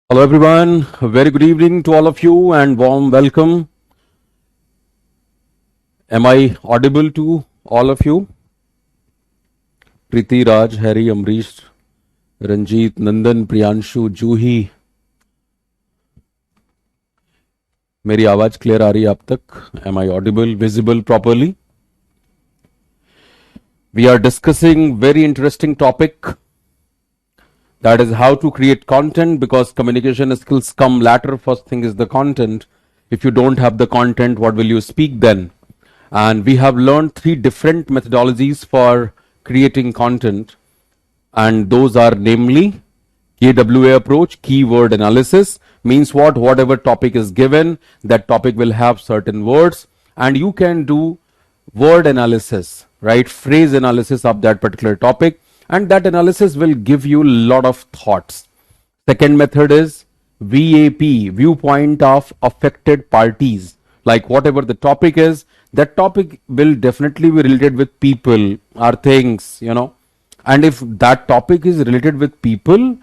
Hello, everyone. Very good evening to all of you and warm welcome. Am I audible to all of you? Priti, Raj, Harry, Amrish, Ranjit, Nandan, Priyanshu, Juhi. मेरी आवाज clear आ रही है आप तक? Am I audible, visible properly? We are discussing very interesting topic. That is how to create content, because communication skills come later. First thing is the content. If you don't have the content, what will you speak then? And we have learned three different methodologies for creating content, and those are namely KWA approach, keyword analysis. Means what? Whatever topic is given, that topic will have certain words, and you can do word analysis, right? Phrase analysis of that particular topic, and that analysis will give you a lot of thoughts. Second method is VAP, viewpoint of affected parties. Like whatever the topic is, that topic will definitely be related with people or things, And if that topic is related with people,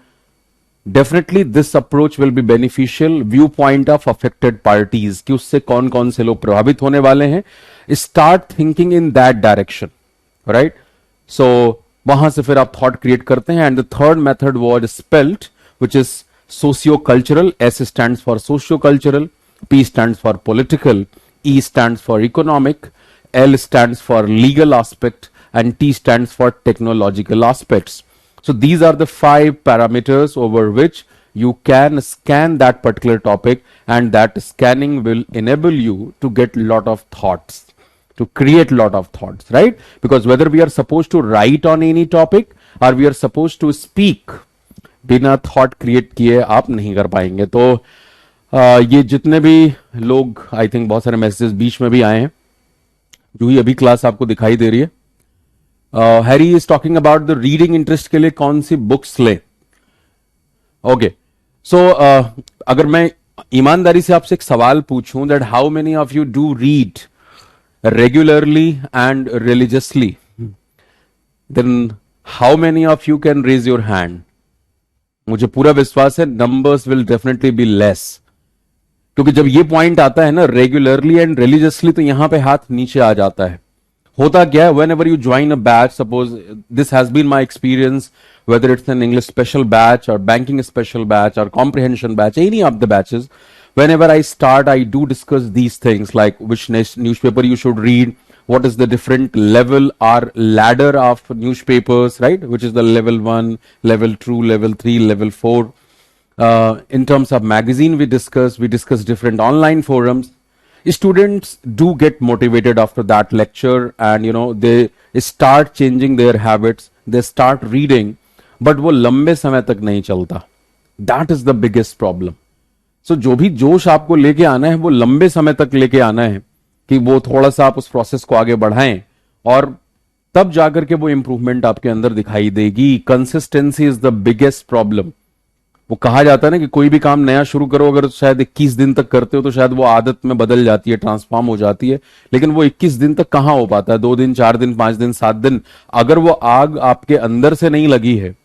definitely this approach will be beneficial. Viewpoint of affected parties, कि उससे कौन कौन से लोग प्रभावित होने वाले हैं. Start thinking in that direction, right? So वहां से फिर आप थॉट क्रिएट करते हैं. And the third method was spelt, which is socio cultural. S stands for socio cultural, P stands for political, E stands for economic, L stands for legal aspect, and T stands for technological aspects. So these are the 5 parameters over which you can scan that particular topic, and that scanning will enable you to get lot of thoughts, to create lot of thoughts, right? Because whether we are supposed to write on any topic or we are supposed to speak, बिना thought create किए आप नहीं कर पाएंगे. तो ये जितने भी लोग, आई थिंक बहुत सारे मैसेजेस बीच में भी आए हैं. जो ही अभी क्लास आपको दिखाई दे रही है, Harry is talking about the reading interest के लिए कौन सी बुक्स ले. ओके, सो अगर मैं ईमानदारी से आपसे एक सवाल पूछूं, that how many of you do read regularly and religiously, then how many of you can raise your hand. मुझे पूरा विश्वास है numbers will definitely be less, क्योंकि जब ये पॉइंट आता है ना, रेगुलरली एंड रिलीजियसली, तो यहां पे हाथ नीचे आ जाता है. होता क्या है, whenever you join a batch, suppose this has been my experience, whether it's an English special batch or banking special batch or comprehension batch, any of the batches, whenever I start, I do discuss these things like which newspaper you should read, what is the different level or ladder of newspapers, right? Which is the level 1, level 2, level 3, level 4. In terms of magazine, we discuss different online forums. Students do get motivated after that lecture, and they start changing their habits, they start reading, but वो लंबे समय तक नहीं चलता. That is the biggest problem. So जो भी जोश आपको लेके आना है, वो लंबे समय तक लेके आना है, कि वो थोड़ा सा आप उस प्रोसेस को आगे बढ़ाएं, और तब जाकर के वो इंप्रूवमेंट आपके अंदर दिखाई देगी. Consistency is the biggest problem. वो कहा जाता है ना कि कोई भी काम नया शुरू करो, अगर शायद 21 दिन तक करते हो तो शायद वो आदत में बदल जाती है, ट्रांसफॉर्म हो जाती है. लेकिन वो 21 दिन तक कहां हो पाता है? 2 दिन, 4 दिन, 5 दिन, 7 दिन. अगर वो आग आपके अंदर से नहीं लगी है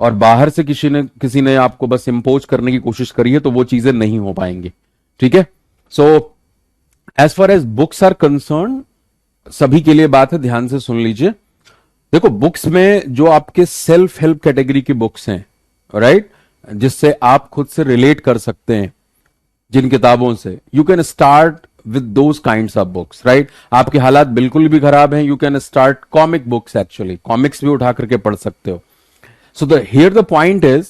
और बाहर से किसी ने आपको बस इंपोज करने की कोशिश करी है, तो वो चीजें नहीं हो पाएंगी. ठीक है. So as far as books are concern, सभी के लिए बात है, ध्यान से सुन लीजिए. देखो, बुक्स में जो आपके सेल्फ हेल्प कैटेगरी की बुक्स हैं, राइट, जिससे आप खुद से रिलेट कर सकते हैं, जिन किताबों से, you can start with those kinds of books, right. आपके हालात बिल्कुल भी खराब हैं, you can start comic books. Actually comics भी उठा करके पढ़ सकते हो. So the here the point is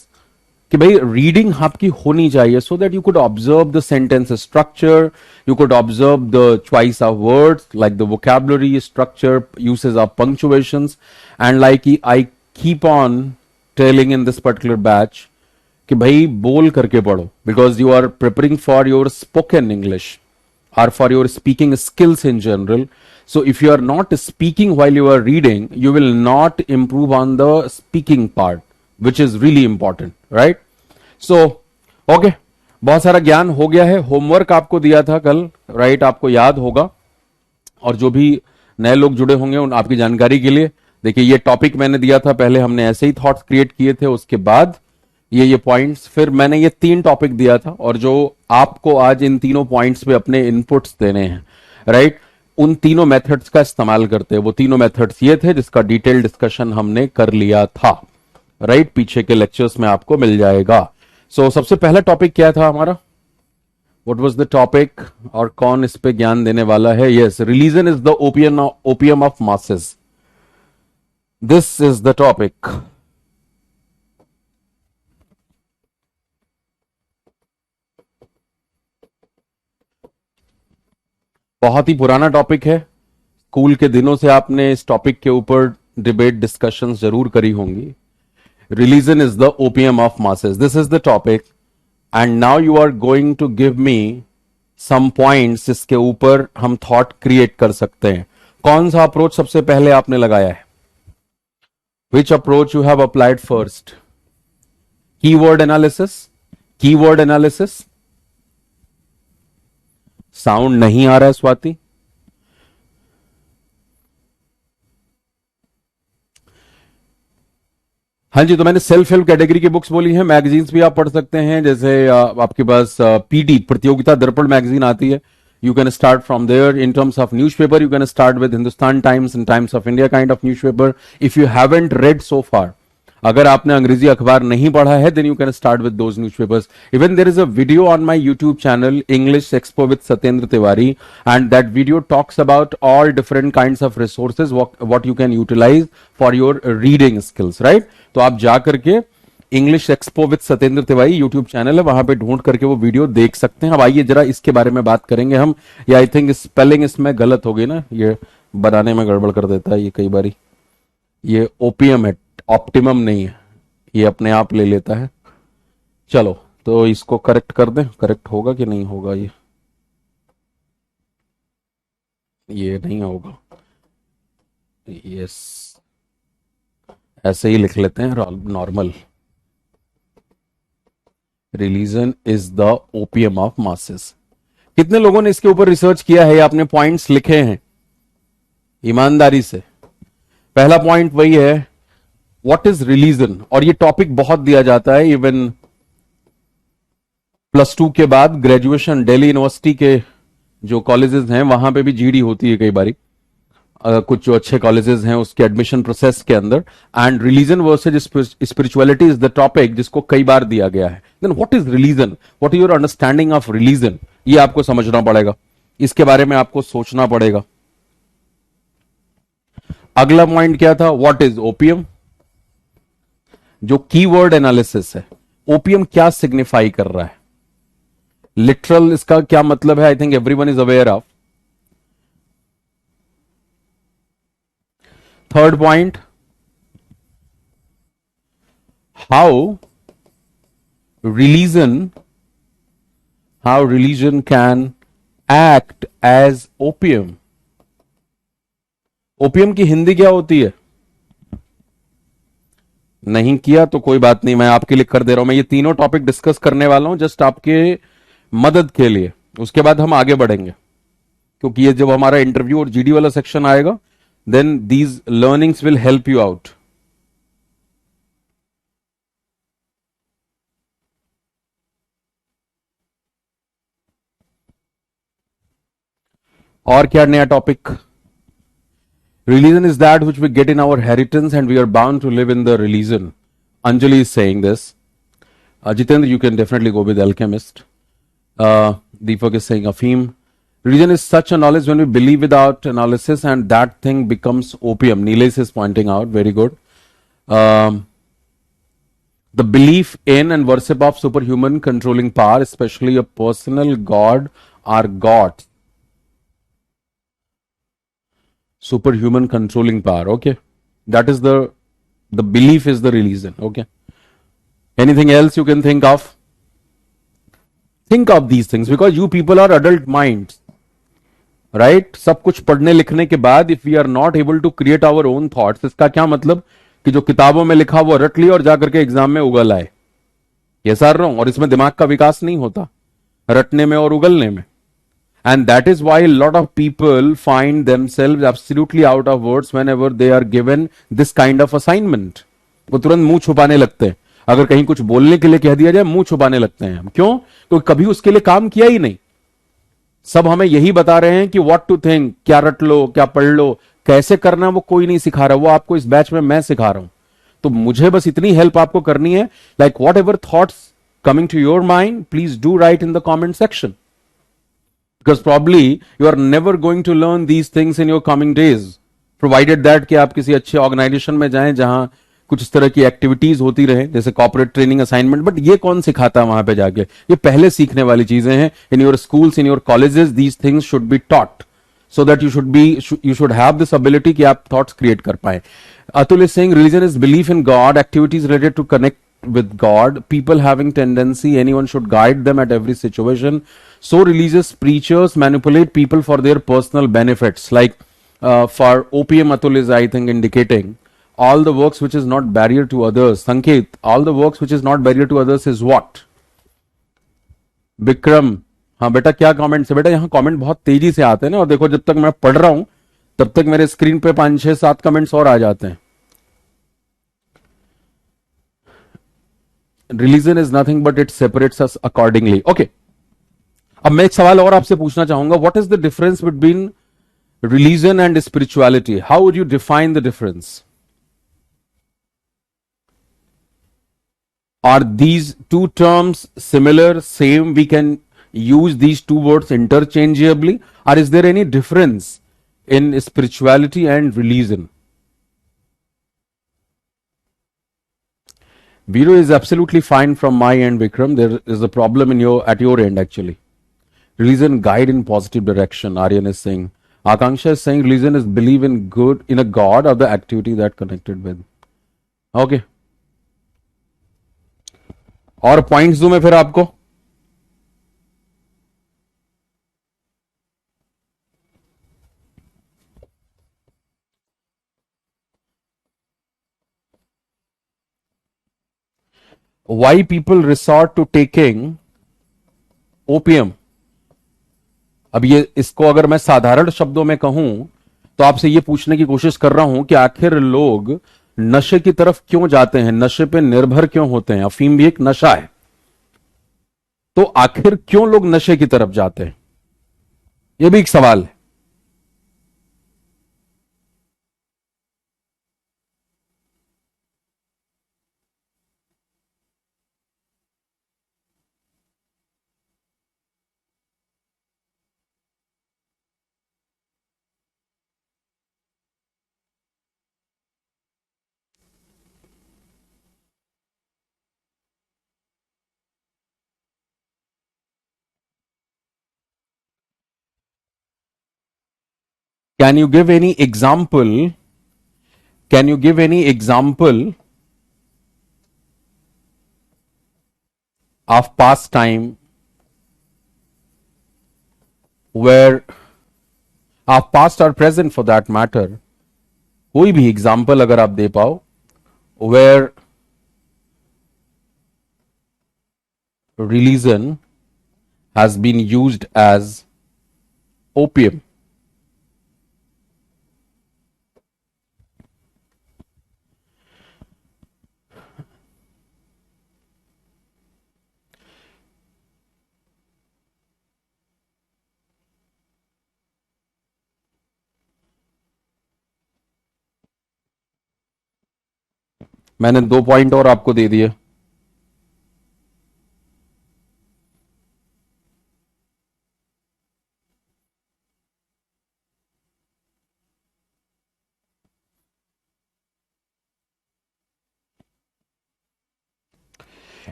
कि भाई रीडिंग आपकी होनी चाहिए, so that you could observe the sentence structure, you could observe the choice of words, like the vocabulary structure, usage of punctuations, and like I keep on telling in this particular batch कि भाई बोल करके पढ़ो, because you are preparing for your spoken English और for your speaking skills in general. So if you are not speaking while you are reading, you will not improve on the speaking part, which is really important, right? So, okay, बहुत सारा ज्ञान हो गया है. Homework आपको दिया था कल, right? आपको याद होगा, और जो भी नए लोग जुड़े होंगे उन आपकी जानकारी के लिए, देखिए ये टॉपिक मैंने दिया था, पहले हमने ऐसे ही थॉट्स क्रिएट किए थे, उसके बाद ये पॉइंट्स, फिर मैंने ये 3 टॉपिक दिया था और जो आपको आज इन तीनों पॉइंट्स पे अपने इनपुट्स देने हैं, राइट, उन तीनों मेथड्स का इस्तेमाल करते हैं। वो तीनों मेथड्स ये थे जिसका डिटेल डिस्कशन हमने कर लिया था, राइट, पीछे के लेक्चर्स में आपको मिल जाएगा। सबसे पहला टॉपिक क्या था हमारा, व्हाट वाज द टॉपिक, और कौन इस पे ज्ञान देने वाला है? Yes, religion is the opium of masses, this is the topic. बहुत ही पुराना टॉपिक है, स्कूल के दिनों से आपने इस टॉपिक के ऊपर डिबेट डिस्कशंस जरूर करी होंगी। Religion is the opium of masses, this is the topic, and now you are going to give me some points जिसके ऊपर हम थॉट क्रिएट कर सकते हैं। कौन सा अप्रोच सबसे पहले आपने लगाया है? Which approach you have applied first? Keyword analysis, keyword analysis. Sound नहीं आ रहा है स्वाति? हाँ जी, तो मैंने सेल्फ हेल्प कैटेगरी की बुक्स बोली हैं। मैगजीन्स भी आप पढ़ सकते हैं, जैसे आपके पास पीटी प्रतियोगिता दर्पण मैगजीन आती है, you can start from there. In terms of newspaper, you can start with Hindustan Times and Times of India kind of newspaper if you haven't read so far. अगर आपने अंग्रेजी अखबार नहीं पढ़ा है, then you can start with those newspapers. Even there is a video on my YouTube channel, English expo with Satyendra Tiwari, and that video talks about all different kinds of resources what you can utilise for your reading skills, right. तो आप जा करके English expo with Satyendra Tiwari YouTube channel है, वहां पे ढूंढ करके वो वीडियो देख सकते हैं। अब आइए जरा इसके बारे में बात करेंगे हम। या आई थिंक स्पेलिंग इसमें गलत हो गई ना, ये बनाने में गड़बड़ कर देता है ये कई बारी। ये ओपीएम है, ऑप्टिमम नहीं है, ये अपने आप ले लेता है। चलो तो इसको करेक्ट कर दें, करेक्ट होगा कि नहीं होगा? ये नहीं होगा, यस, ऐसे ही लिख लेते हैं normal. Religion is the opium of masses. कितने लोगों ने इसके ऊपर रिसर्च किया है या अपने पॉइंट्स लिखे हैं ईमानदारी से? पहला पॉइंट वही है, व्हाट इज रिलीजन। और ये टॉपिक बहुत दिया जाता है, इवन +2 के बाद ग्रेजुएशन दिल्ली यूनिवर्सिटी के जो कॉलेजेस हैं वहां पे भी जीडी होती है कई बारी, कुछ जो अच्छे कॉलेजेस हैं उसके एडमिशन प्रोसेस के अंदर। And religion versus spirituality is the topic जिसको कई बार दिया गया है। Then what is religion, what is your understanding of religion, ये आपको समझना पड़ेगा, इसके बारे में आपको सोचना पड़ेगा। अगला पॉइंट क्या था, व्हाट इज ओपीएम, जो कीवर्ड एनालिसिस है। ओपीएम क्या सिग्निफाई कर रहा है, लिटरल इसका क्या मतलब है, I think everyone is aware of. Third point, how religion can act as opium. Opium की हिंदी क्या होती है? नहीं किया तो कोई बात नहीं, मैं आपके लिए कर दे रहा हूं। मैं ये तीनों टॉपिक डिस्कस करने वाला हूं जस्ट आपके मदद के लिए, उसके बाद हम आगे बढ़ेंगे, क्योंकि ये जब हमारा इंटरव्यू और जीडी वाला सेक्शन आएगा, then these learnings will help you out. और क्या नया topic? Religion is that which we get in our inheritance and we are bound to live in the religion. Anjali is saying this. Jitendra, you can definitely go with Alchemist. Deepak is saying Afim. Religion is such a knowledge when we believe without analysis and that thing becomes opium. Nilesh is pointing out. Very good. The belief in and worship of superhuman controlling power, especially a personal god or gods. Superhuman controlling power, okay, that is the belief is the religion, okay. Anything else you can think of? Think of these things because you people are adult minds, right? सब कुछ पढ़ने लिखने के बाद if we are not able to create our own thoughts, इसका क्या मतलब कि जो किताबों में लिखा वो रट लिया और जाकर के एग्जाम में उगल आए, ये सार रहा हूं। और इसमें दिमाग का विकास नहीं होता रटने में और उगलने में। And that is why a lot of people find themselves absolutely out of words whenever they are given this kind of assignment. वो तुरंत मुंह छुपाने लगते हैं। अगर कहीं कुछ बोलने के लिए कह दिया जाए मुंह छुपाने लगते हैं हम। क्यों? क्योंकि कभी उसके लिए काम किया ही नहीं। सब हमें यही बता रहे हैं कि व्हाट टू थिंक, क्या रट लो, क्या पढ़ लो, कैसे करना वो कोई नहीं सिखा रहा, वो आपको इस बैच में मैं सिखा रहा हूं। तो मुझे बस इतनी हेल्प आपको करनी है, like what ever thoughts coming to your mind, please do write in the comment section. Because probably you are never going to learn these things in your coming days, provided that कि आप किसी अच्छे organisation में जाएं जहां कुछ इस तरह की एक्टिविटीज होती रहे, जैसे कॉर्पोरेट ट्रेनिंग असाइनमेंट। बट ये कौन सिखाता है वहां पे जाके? ये पहले सीखने वाली चीजें हैं। In your schools, in your colleges, these things should be taught so that you should have this ability कि आप thoughts create कर पाए। Atul is saying religion is belief in God, activities related to connect with God, people having tendency, anyone should guide them at every situation. So religious preachers manipulate people for their personal benefits. Like for opium, Atul is I think indicating all the works which is not barrier to others. Sanket, all the works which is not barrier to others is what? Vikram, हाँ बेटा क्या comment है बेटा? यहाँ comment बहुत तेजी से आते हैं ना, और देखो जब तक मैं पढ़ रहा हूं तब तक मेरे स्क्रीन पे 5 6 7 कमेंट्स और आ जाते हैं। Religion is nothing but it separates us accordingly. Okay, अब मैं एक सवाल और आपसे पूछना चाहूंगा, what is the difference between religion and spirituality? How would you define the difference? Are these two terms similar, same? We can use these two words interchangeably, or is there any difference in spirituality and religion? Viro is absolutely fine from my end, Vikram. There is a problem in at your end actually. Religion guide in positive direction, Aryan is saying. Akanksha is saying religion is believe in good, in a God or the activity that connected with. Okay. और points दूं मैं फिर आपको? Why people resort to taking opium? अब ये इसको अगर मैं साधारण शब्दों में कहूं तो आपसे ये पूछने की कोशिश कर रहा हूं कि आखिर लोग नशे की तरफ क्यों जाते हैं, नशे पे निर्भर क्यों होते हैं? अफीम भी एक नशा है, तो आखिर क्यों लोग नशे की तरफ जाते हैं? यह भी एक सवाल है। Can you give any example? Can you give any example of past time where, of past or present for that matter, कोई भी एग्जाम्पल अगर आप दे पाओ, where religion has been used as opium? मैंने 2 पॉइंट और आपको दे दिए।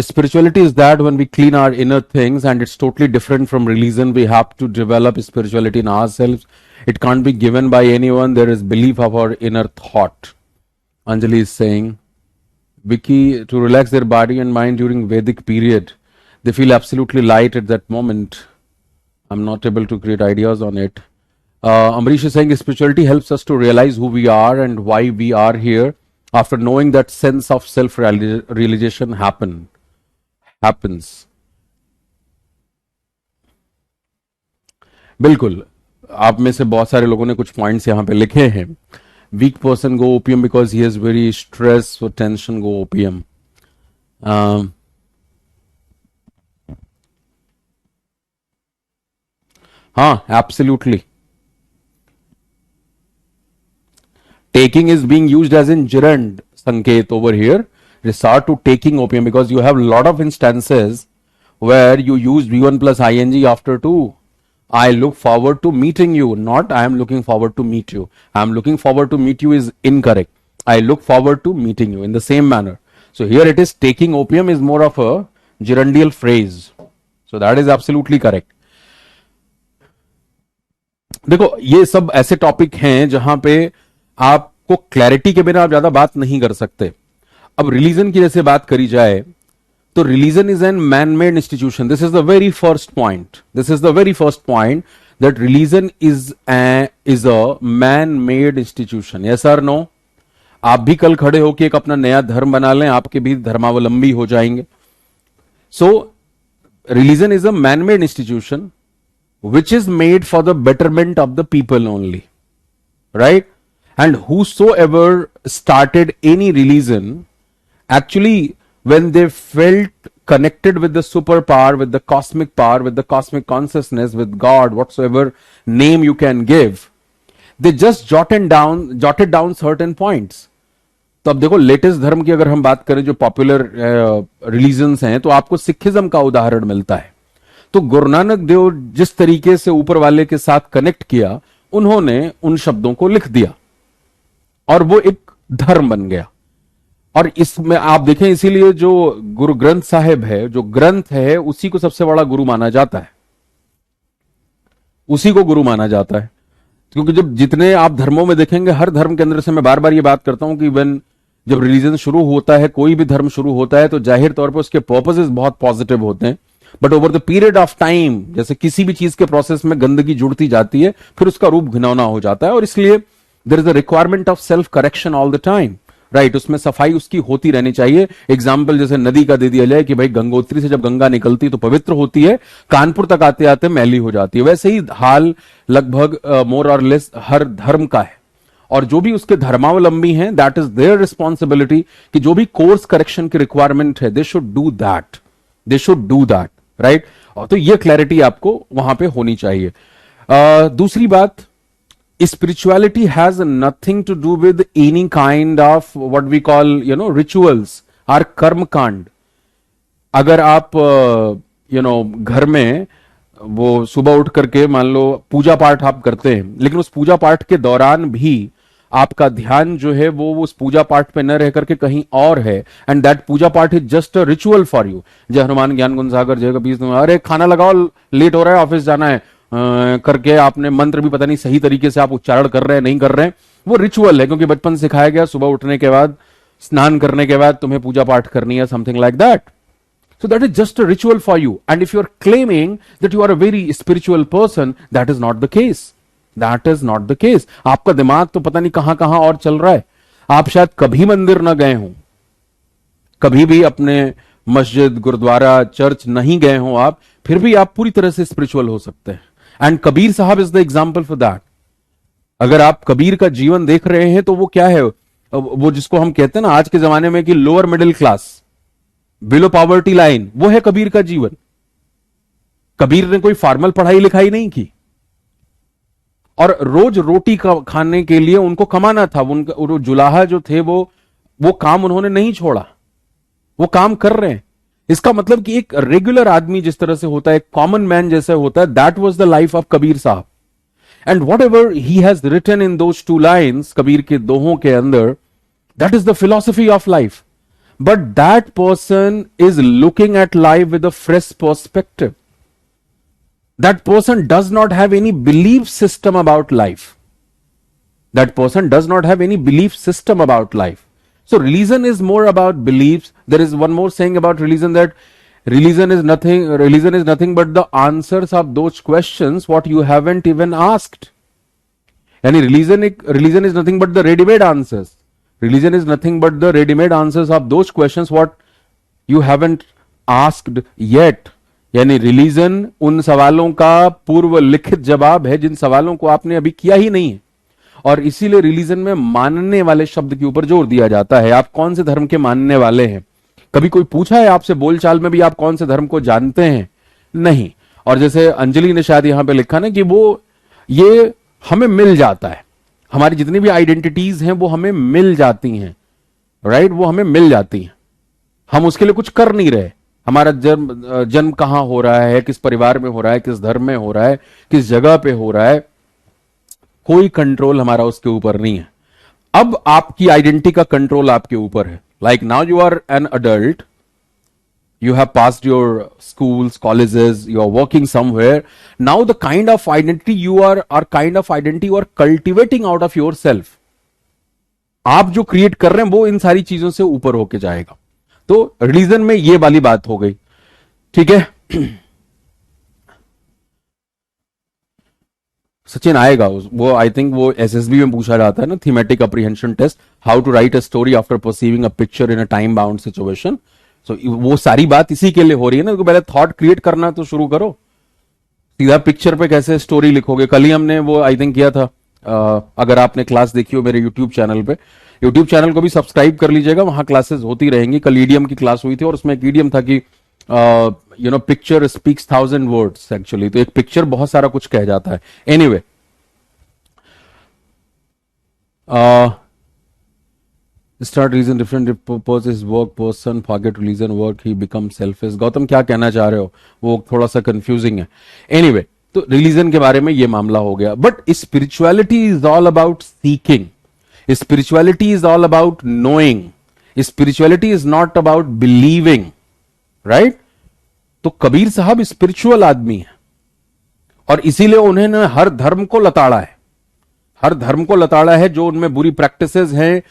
Spirituality is that when we clean our inner things, and it's totally different from religion. We have to develop spirituality in ourselves. It can't be given by anyone. There is belief of our inner thought. Anjali is saying, Vicky, to relax their body and mind during Vedic period, they feel absolutely light at that moment. I'm not able to create ideas on it. Amrish is saying spirituality helps us to realize who we are and why we are here. After knowing that sense of self-realization happens. बिल्कुल, आप में से बहुत सारे लोगों ने कुछ points यहाँ पे लिखे हैं। Weak person go opium because he has very stress और टेंशन, गो ओपियम। हाँ, absolutely. Taking is being used as in gerund, Sanket, over here. Resort to taking opium because you have a lot of instances where you use V1 plus ing after to. I look forward to meeting you, not I am looking forward to meet you. I am looking forward to meet you is incorrect. I look forward to meeting you in the same manner. So here it is taking opium is more of a gerundial phrase. So that is absolutely correct. देखो ये सब ऐसे topic हैं जहां पे आपको clarity के बिना आप ज्यादा बात नहीं कर सकते. अब रिलीजन की जैसे बात करी जाए तो religion is an man made institution. This is the very first point. This is the very first point that religion is a man made institution. Yes और नो? आप भी कल खड़े होकर एक अपना नया धर्म बना लें, आपके भी धर्मावलंबी हो जाएंगे. सो religion is a man made institution which is made for the betterment of the people only, right? And whosoever started any religion, actually when they felt connected with the superpower, with the cosmic power, with the cosmic consciousness, with God, whatsoever name you can give, they just jotted down certain points. तो अब देखो latest धर्म की अगर हम बात करें जो पॉपुलर रिलीजन्स हैं, तो आपको सिखिज्म का उदाहरण मिलता है. तो गुरु नानक देव जिस तरीके से ऊपर वाले के साथ कनेक्ट किया, उन्होंने उन शब्दों को लिख दिया और वो एक धर्म बन गया. और इसमें आप देखें, इसीलिए जो गुरु ग्रंथ साहिब है, जो ग्रंथ है, उसी को सबसे बड़ा गुरु माना जाता है. उसी को गुरु माना जाता है. क्योंकि जब जितने आप धर्मों में देखेंगे, हर धर्म के अंदर से मैं बार बार ये बात करता हूं कि जब रिलीजन शुरू होता है, कोई भी धर्म शुरू होता है, तो जाहिर तौर पर उसके पर्पसेस बहुत पॉजिटिव होते हैं. But over the period of time, जैसे किसी भी चीज के प्रोसेस में गंदगी जुड़ती जाती है, फिर उसका रूप घिनौना हो जाता है. और इसलिए there is a requirement of self correction all the time, right? उसमें सफाई उसकी होती रहनी चाहिए. एग्जाम्पल जैसे नदी का दे दिया जाए कि भाई गंगोत्री से जब गंगा निकलती तो पवित्र होती है, कानपुर तक आते आते मैली हो जाती है. वैसे ही हाल लगभग मोर और लेस हर धर्म का है. और जो भी उसके धर्मावलंबी हैं, दैट इज देयर रिस्पॉन्सिबिलिटी कि जो भी कोर्स करेक्शन की रिक्वायरमेंट है, they should do that, right? और तो ये क्लैरिटी आपको वहां पे होनी चाहिए. दूसरी बात, spirituality has nothing to do with any kind of what we call rituals or कर्म कांड. अगर आप घर में वो सुबह उठ करके मान लो पूजा पाठ आप करते हैं, लेकिन उस पूजा पाठ के दौरान भी आपका ध्यान जो है वो उस पूजा पाठ पे न रह करके कहीं और है, एंड दैट पूजा पाठ is just a ritual for you. जय हनुमान ज्ञान गुण सागर, जय कबीर, अरे खाना लगाओ, लेट हो रहा है, ऑफिस जाना है, करके आपने मंत्र भी पता नहीं सही तरीके से आप उच्चारण कर रहे हैं नहीं कर रहे हैं, वो रिचुअल है. क्योंकि बचपन सिखाया गया सुबह उठने के बाद, स्नान करने के बाद तुम्हें पूजा पाठ करनी है, something like that. So that is just a ritual for you. And if you are claiming that you are a very spiritual person, that is not the case. That is not the case. आपका दिमाग तो पता नहीं कहां कहां और चल रहा है. आप शायद कभी मंदिर न गए हों, कभी भी अपने मस्जिद, गुरुद्वारा, चर्च नहीं गए हों आप, फिर भी आप पूरी तरह से स्पिरिचुअल हो सकते हैं. एंड कबीर साहब is the example for that. अगर आप कबीर का जीवन देख रहे हैं तो वो क्या है, वो जिसको हम कहते हैं ना आज के जमाने में कि lower middle class, below poverty line, वो है कबीर का जीवन. कबीर ने कोई फॉर्मल पढ़ाई लिखाई नहीं की, और रोज रोटी का खाने के लिए उनको कमाना था. उनका जुलाहा जो थे वो काम उन्होंने नहीं छोड़ा, वो काम कर रहे हैं. इसका मतलब कि एक रेगुलर आदमी जिस तरह से होता है, एक कॉमन मैन जैसे होता है, that was the life of Kabir Sahab. And whatever he has written in those 2 lines, Kabir के दोहों के अंदर, that is the philosophy of life. But that person is looking at life with a fresh perspective. That person does not have any belief system about life. That person does not have any belief system about life. So religion is more about beliefs. There is one more saying about religion, that religion is nothing but the answers of those questions what you haven't even asked. Yani religion is nothing but the ready-made answers. Religion is nothing but the ready-made answers of those questions what you haven't asked yet. यानी religion उन सवालों का पूर्व लिखित जवाब है जिन सवालों को आपने अभी किया ही नहीं है. और इसीलिए रिलीजन में मानने वाले शब्द के ऊपर जोर दिया जाता है. आप कौन से धर्म के मानने वाले हैं, कभी कोई पूछा है आपसे बोलचाल में भी आप कौन से धर्म को जानते हैं? नहीं। और जैसे अंजलि ने शायद यहां पे लिखा ना कि वो ये हमें मिल जाता है, हमारी जितनी भी आइडेंटिटीज हैं वो हमें मिल जाती हैं, राइट, वो हमें मिल जाती हैं, हम उसके लिए कुछ कर नहीं रहे। हमारा जन्म जन्म कहां हो रहा है, किस परिवार में हो रहा है, किस धर्म में हो रहा है, किस जगह पे हो रहा है, कोई कंट्रोल हमारा उसके ऊपर नहीं है। अब आपकी आइडेंटिटी का कंट्रोल आपके ऊपर है। Like now you are an adult, you have passed your schools, colleges, you are working somewhere. Now the kind of identity you are kind of identity you are cultivating out of yourself, आप जो create कर रहे हैं वो इन सारी चीजों से ऊपर होके जाएगा। तो रिलीजन में ये वाली बात हो गई, ठीक है। सचिन आएगा वो, आई थिंक वो एसएसबी में पूछा जाता है ना, thematic apprehension test, how to write a story after perceiving a picture in a time bound situation. So वो सारी बात इसी के लिए हो रही है ना, तो पहले थॉट क्रिएट करना तो शुरू करो, सीधा पिक्चर पे कैसे स्टोरी लिखोगे। कल ही हमने वो आई थिंक किया था, अगर आपने क्लास देखी हो मेरे यूट्यूब चैनल पे, यूट्यूब चैनल को भी सब्सक्राइब कर लीजिएगा, वहां क्लासेस होती रहेंगी। कल ईडीएम की क्लास हुई थी और उसमें एक ईडीएम था कि पिक्चर स्पीक्स 1000 वर्ड्स एक्चुअली, तो एक पिक्चर बहुत सारा कुछ कह जाता है। Anyway start reason different purpose is work person forget reason work he become selfish. Gautam क्या कहना चाह रहे हो, वो थोड़ा सा कंफ्यूजिंग है। एनीवे तो रिलीजन के बारे में ये मामला हो गया, but spirituality is all about seeking, spirituality is all about knowing, spirituality is not about believing, right. तो कबीर साहब स्पिरिचुअल आदमी है और इसीलिए उन्होंने हर धर्म को लताड़ा है, हर धर्म को लताड़ा है, जो उनमें बुरी प्रैक्टिसेस हैं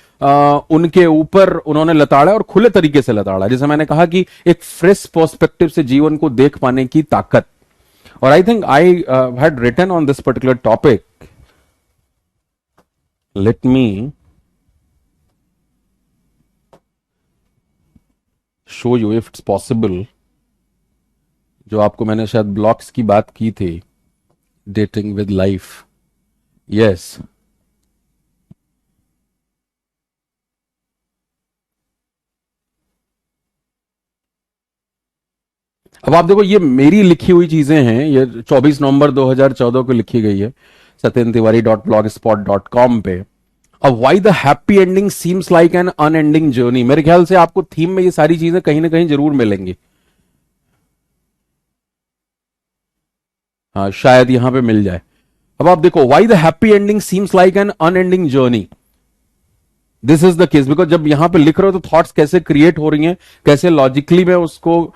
उनके ऊपर उन्होंने लताड़ा और खुले तरीके से लताड़ा। जैसे मैंने कहा कि एक फ्रेश पर्सपेक्टिव से जीवन को देख पाने की ताकत। और I think I had written on this particular topic, let me show you if it's possible, जो आपको मैंने शायद ब्लॉक्स की बात की थी, डेटिंग विद लाइफ, यस। अब आप देखो, ये मेरी लिखी हुई चीजें हैं, ये 24 नवंबर 2014 को लिखी गई है satyentiwari.blogspot.com पे। अब why the happy ending seems like an unending journey, मेरे ख्याल से आपको थीम में ये सारी चीजें कहीं ना कहीं जरूर मिलेंगी। हाँ, शायद यहां पे मिल जाए। अब आप देखो, why the happy ending seems like an unending journey, this is the case. Because जब यहां पे लिख रहे हो तो थॉट्स कैसे क्रिएट हो रही हैं, कैसे लॉजिकली मैं उसको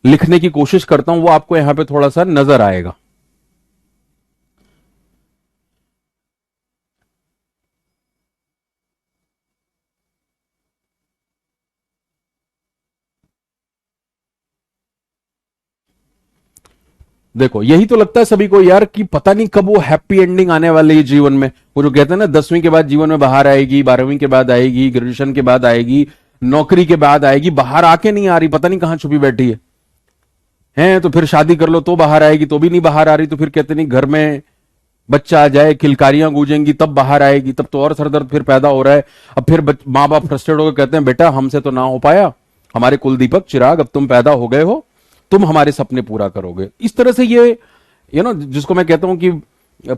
लिखने की कोशिश करता हूं, वो आपको यहां पे थोड़ा सा नजर आएगा। देखो, यही तो लगता है सभी को यार कि पता नहीं कब वो हैप्पी एंडिंग आने वाली है जीवन में। वो जो कहते हैं ना 10वीं के बाद जीवन में बाहर आएगी, 12वीं के बाद आएगी, ग्रेजुएशन के बाद आएगी, नौकरी के बाद आएगी, बाहर आके नहीं आ रही, पता नहीं कहां छुपी बैठी है। तो फिर शादी कर लो तो बाहर आएगी, तो भी नहीं बाहर आ रही, तो फिर कहते नहीं घर में बच्चा आ जाए, किलकारियां गूंजेंगी तब बाहर आएगी, तब तो और सरदर्द फिर पैदा हो रहा है। अब फिर माँ बाप फ्रस्ट्रेट होकर कहते हैं बेटा हमसे तो ना हो पाया, हमारे कुलदीपक चिराग अब तुम पैदा हो गए हो, तुम हमारे सपने पूरा करोगे। इस तरह से ये जिसको मैं कहता हूं कि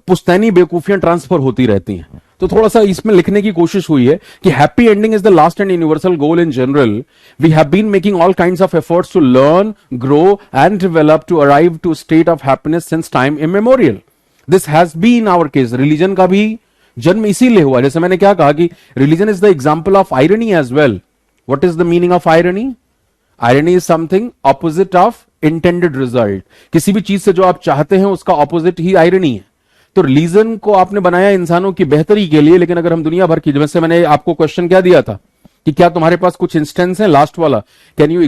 पुश्तैनी बेवकूफियां ट्रांसफर होती रहती हैं। तो थोड़ा सा इसमें लिखने की कोशिश हुई है कि happy ending is the last and universal goal in general. We have been making all kinds of efforts to learn, grow and develop to arrive to state of happiness since time immemorial. This has been our case. Religion का भी जन्म इसीलिए हुआ। जैसे मैंने क्या कहा कि religion is the example of irony as well. What is the meaning of irony? Irony is something opposite of intended result. किसी भी चीज से जो आप चाहते हैं उसका ऑपोजिट ही आयरनी है। तो रिलीजन को आपने बनाया इंसानों की बेहतरी के लिए, लेकिन अगर हम दुनिया भर की, जैसे मैंने आपको क्वेश्चन क्या दिया था कि क्या तुम्हारे पास कुछ इंस्टेंस है, लास्ट वाला, can you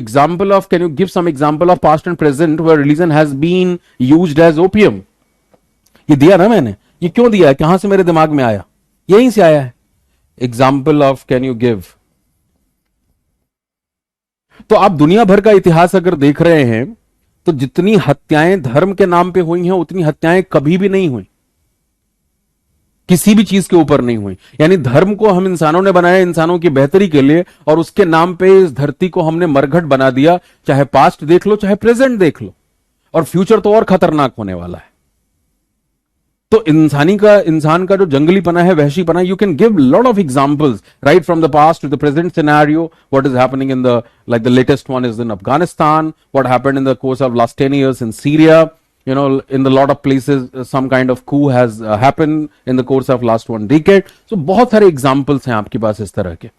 give some example of past and present where religion has been used as opium. ये दिया ना मैंने। ये क्यों दिया है, कहां से मेरे दिमाग में आया? यहीं से आया है। Example of can you give. तो आप दुनिया भर का इतिहास अगर देख रहे हैं तो जितनी हत्याएं धर्म के नाम पे हुई हैं उतनी हत्याएं कभी भी नहीं हुई। किसी भी चीज के ऊपर नहीं हुई। यानी धर्म को हम इंसानों ने बनाया इंसानों की बेहतरी के लिए, और उसके नाम पे इस धरती को हमने मरघट बना दिया। चाहे पास्ट देख लो, चाहे प्रेजेंट देख लो, और फ्यूचर तो और खतरनाक होने वाला है। तो इंसान का जो जंगलीपना है, वहशीपना, you can give lot of examples right from the past to the present scenario, what is happening in the, like the latest one is in Afghanistan, what happened in the course of last 10 years in Syria, in the lot of places some kind of coup has happened in the course of last 1 decade. So बहुत सारे examples हैं आपके पास इस तरह के।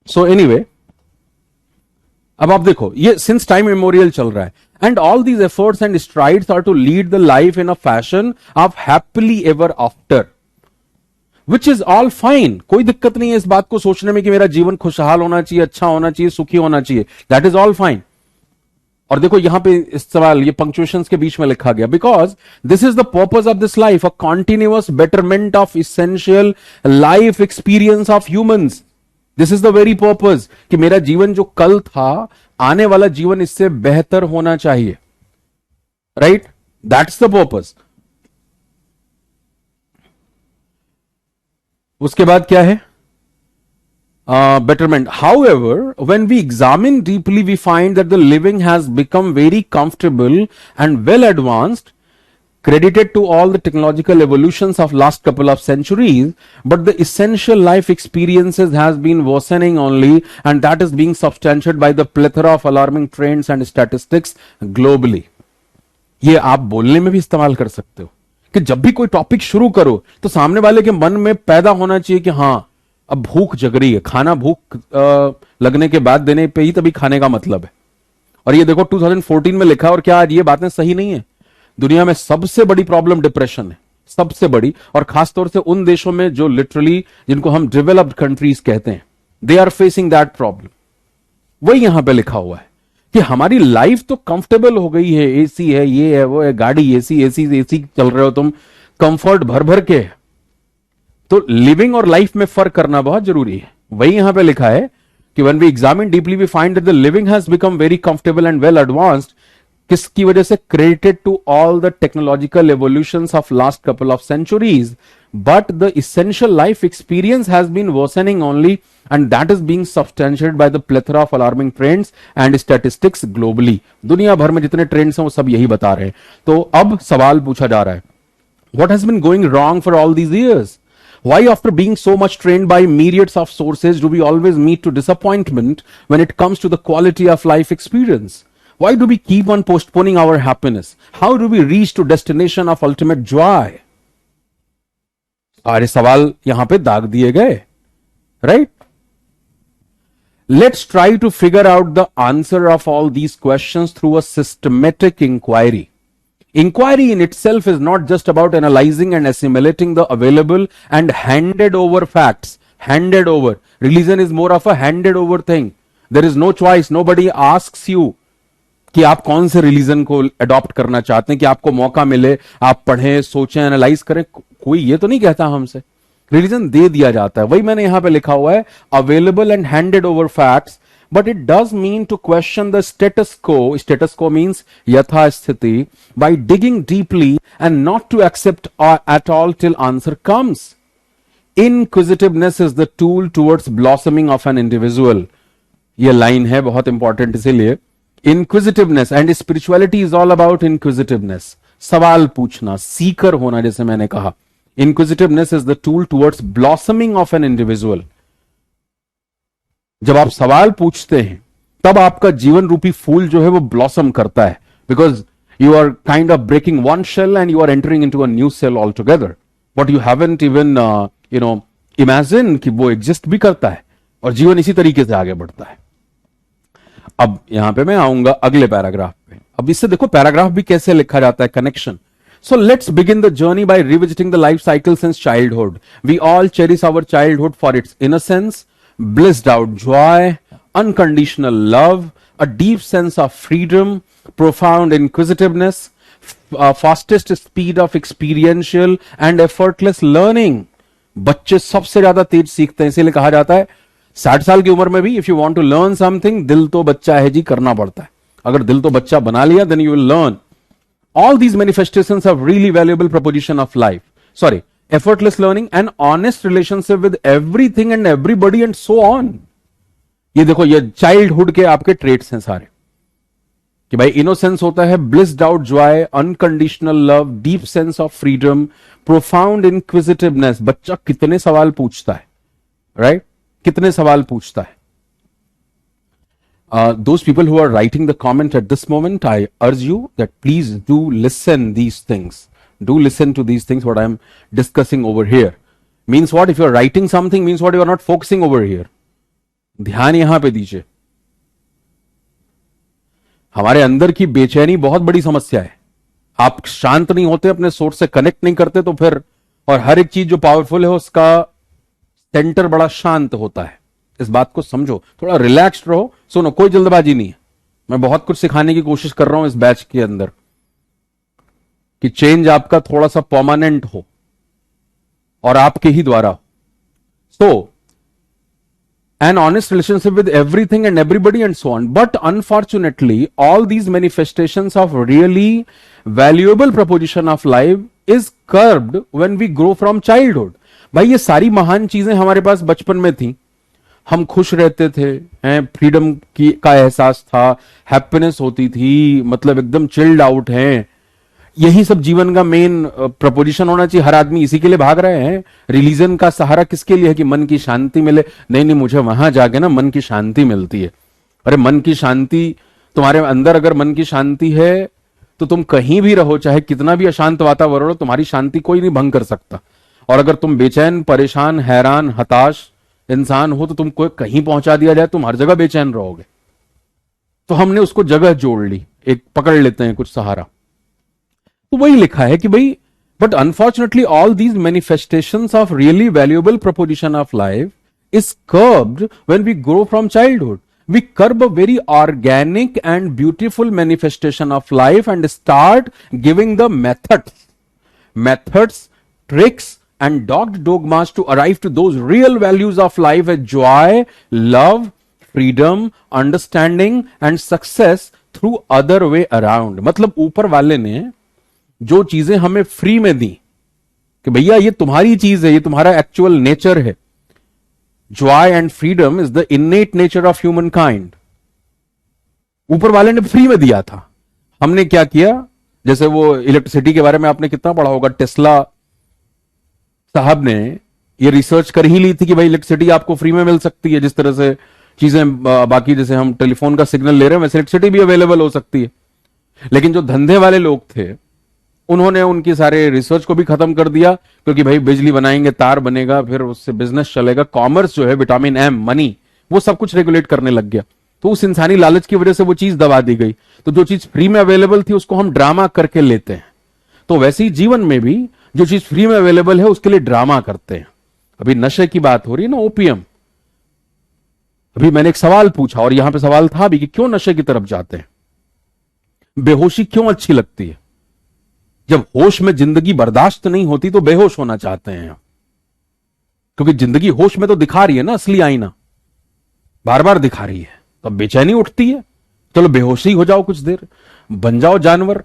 So anyway, अब आप देखो, ये सिंस टाइम मेमोरियल चल रहा है, and all these efforts and strides are to lead the life in a fashion of happily ever after, which is all fine. कोई दिक्कत नहीं है इस बात को सोचने में कि मेरा जीवन खुशहाल होना चाहिए, अच्छा होना चाहिए, सुखी होना चाहिए, दैट इज ऑल फाइन। और देखो यहां पे इस सवाल, ये पंक्चुएशंस के बीच में लिखा गया, because this is the purpose of this life, a continuous betterment of essential life experience of humans. This is the very purpose, कि मेरा जीवन जो कल था, आने वाला जीवन इससे बेहतर होना चाहिए, राइट? That's the purpose. उसके बाद क्या है? Betterment. However, when we examine deeply, we find that the living has become very comfortable and well advanced, credited to all the technological evolutions of last couple of centuries, but the essential life experiences has been worsening only, and that is being substantiated by the plethora of alarming trends and statistics globally. ये आप बोलने में भी इस्तेमाल कर सकते हो कि जब भी कोई टॉपिक शुरू करो तो सामने वाले के मन में पैदा होना चाहिए कि हाँ, अब भूख जग रही है, खाना भूख लगने के बाद देने पे ही तभी खाने का मतलब है। और ये देखो 2014 में लिखा, और क्या आज ये बातें सही नहीं है? दुनिया में सबसे बड़ी प्रॉब्लम डिप्रेशन है, सबसे बड़ी, और खासतौर से उन देशों में जो लिटरली, जिनको हम डेवलप्ड कंट्रीज कहते हैं, they are facing that problem. वही यहां पे लिखा हुआ है कि हमारी लाइफ तो कंफर्टेबल हो गई है, एसी है, ये है, वो है, गाड़ी एसी एसी एसी चल रहे हो तुम, कंफर्ट भर भर के। तो लिविंग और लाइफ में फर्क करना बहुत जरूरी है। वही यहां पे लिखा है कि when we examine deeply we find that the living has become very comfortable and well advanced, किसकी वजह से? credited to all the technological evolutions of last couple of centuries, but the essential life experience has been worsening only, and that is being substantiated by the plethora of alarming trends and statistics globally. दुनिया भर में जितने trends हैं वो सब यही बता रहे हैं। तो अब सवाल पूछा जा रहा है, what has been going wrong for all these years? Why, after being so much trained by myriads of sources, do we always meet to disappointment when it comes to the quality of life experience? Why do we keep on postponing our happiness? How do we reach to destination of ultimate joy? सारे सवाल यहां पे दाग दिए गए, right? Let's try to figure out the answer of all these questions through a systematic inquiry. Inquiry in itself is not just about analyzing and assimilating the available and handed over facts. Handed over. Religion is more of a handed over thing. There is no choice. Nobody asks you कि आप कौन से religion को adopt करना चाहते हैं, कि आपको मौका मिले, आप पढ़ें, सोचें, एनालाइज करें। कोई ये तो नहीं कहता हमसे, रिलीजन दे दिया जाता है। वही मैंने यहां पे लिखा हुआ है, available and handed over facts, but it does mean to question the status quo. Status quo means yathasthiti, by digging deeply and not to accept at all till answer comes. Inquisitiveness is the tool towards blossoming of an individual. ये line है बहुत important, इसीलिए inquisitiveness and spirituality is all about inquisitiveness. सवाल पूछना, सीकर होना, जैसे मैंने कहा। Inquisitiveness is the tool towards blossoming of an individual. जब आप सवाल पूछते हैं तब आपका जीवन रूपी फूल जो है वो ब्लॉसम करता है, because you are kind of breaking one shell and you are entering into a new cell altogether, but you haven't even imagine कि वो एग्जिस्ट भी करता है, और जीवन इसी तरीके से आगे बढ़ता है। अब यहां पे मैं आऊंगा अगले पैराग्राफ पे। अब इससे देखो पैराग्राफ भी कैसे लिखा जाता है, connection. So let's begin the journey by revisiting the life cycle since childhood. We all cherish our childhood for its innocence, blissed out joy, unconditional love, a deep sense of freedom, profound inquisitiveness, fastest speed of experiential and effortless learning. बच्चे सबसे ज्यादा तेज सीखते हैं, इसीलिए कहा जाता है 60 साल की उम्र में भी if you want to learn something, दिल तो बच्चा है जी, करना पड़ता है। अगर दिल तो बच्चा बना लिया, then you will learn. All these manifestations have really valuable proposition of life. Sorry, effortless learning, an honest relationship with everything and everybody and so on. ये देखो, ये चाइल्डहुड के आपके ट्रेट्स हैं सारे, कि भाई इनोसेंस होता है, blissed out Joy, unconditional love, deep sense of freedom, profound inquisitiveness. बच्चा कितने सवाल पूछता है, राइट? कितने सवाल पूछता है. Those people who are writing the comment at this moment, I urge you that please do listen these things. Do listen to these things what I am discussing over here. Means what? If you are writing something, means what? You are not focusing over here. ध्यान यहां पे दीजिए. हमारे अंदर की बेचैनी बहुत बड़ी समस्या है. आप शांत नहीं होते, अपने सोर्स से कनेक्ट नहीं करते, तो फिर, और हर एक चीज जो पावरफुल है उसका सेंटर बड़ा शांत होता है. इस बात को समझो, थोड़ा रिलैक्स्ड रहो. सुनो, कोई जल्दबाजी नहीं है. मैं बहुत कुछ सिखाने की कोशिश कर रहा हूं इस बैच के अंदर, कि चेंज आपका थोड़ा सा परमानेंट हो और आपके ही द्वारा हो. सो an honest relationship with everything and everybody and so on. But unfortunately, all these manifestations of really valuable proposition of life is curbed when we grow from childhood. भाई ये सारी महान चीजें हमारे पास बचपन में थी. हम खुश रहते थे, हैं, फ्रीडम की का एहसास था, हैप्पीनेस होती थी, मतलब एकदम चिल्ड आउट हैं. यही सब जीवन का मेन प्रपोजिशन होना चाहिए. हर आदमी इसी के लिए भाग रहे हैं. रिलीजन का सहारा किसके लिए है? कि मन की शांति मिले. नहीं नहीं, मुझे वहां जाके ना मन की शांति मिलती है. अरे मन की शांति तुम्हारे अंदर, अगर मन की शांति है तो तुम कहीं भी रहो, चाहे कितना भी अशांत वातावरण हो, तुम्हारी शांति कोई नहीं भंग कर सकता. और अगर तुम बेचैन, परेशान, हैरान, हताश इंसान हो, तो तुमको कहीं पहुंचा दिया जाए, तुम हर जगह बेचैन रहोगे. तो हमने उसको जगह जोड़ ली, एक पकड़ लेते हैं कुछ सहारा. तो वही लिखा है कि भाई, but unfortunately all these manifestations of really valuable proposition of life is curbed when we grow from childhood. We curb a very organic and beautiful manifestation of life and start giving the methods, tricks, and dogged dogmas to arrive to those real values of life as joy, love, freedom, understanding, and success through other way around. मतलब ऊपर वाले ने जो चीजें हमें free में दी, कि भैया ये तुम्हारी चीज है, ये तुम्हारा एक्चुअल नेचर है. Joy and freedom is the इनेट nature of human kind. ऊपर वाले ने फ्री में दिया था. हमने क्या किया? जैसे वो इलेक्ट्रिसिटी के बारे में आपने कितना पढ़ा होगा. टेस्ला साहब ने ये रिसर्च कर ही ली थी कि भाई इलेक्ट्रिसिटी आपको फ्री में मिल सकती है. जिस तरह से चीजें बाकी, जैसे हम टेलीफोन का सिग्नल ले रहे हैं, वैसे इलेक्ट्रिसिटी भी अवेलेबल हो सकती है. लेकिन जो धंधे वाले लोग थे, उन्होंने उनकी सारे रिसर्च को भी खत्म कर दिया, क्योंकि भाई बिजली बनाएंगे, तार बनेगा, फिर उससे बिजनेस चलेगा. कॉमर्स जो है, विटामिन एम, मनी, वो सब कुछ रेगुलेट करने लग गया. तो उस इंसानी लालच की वजह से वो चीज दबा दी गई. तो जो चीज फ्री में अवेलेबल थी उसको हम ड्रामा करके लेते हैं. तो वैसे ही जीवन में भी जो चीज फ्री में अवेलेबल है उसके लिए ड्रामा करते हैं. अभी नशे की बात हो रही है ना, ओपियम. अभी मैंने एक सवाल पूछा, और यहां पे सवाल था भी कि क्यों नशे की तरफ जाते हैं. बेहोशी क्यों अच्छी लगती है? जब होश में जिंदगी बर्दाश्त नहीं होती तो बेहोश होना चाहते हैं, क्योंकि जिंदगी होश में तो दिखा रही है ना, असली आईना बार बार दिखा रही है, तो बेचैनी उठती है. चलो बेहोशी हो जाओ, कुछ देर बन जाओ जानवर.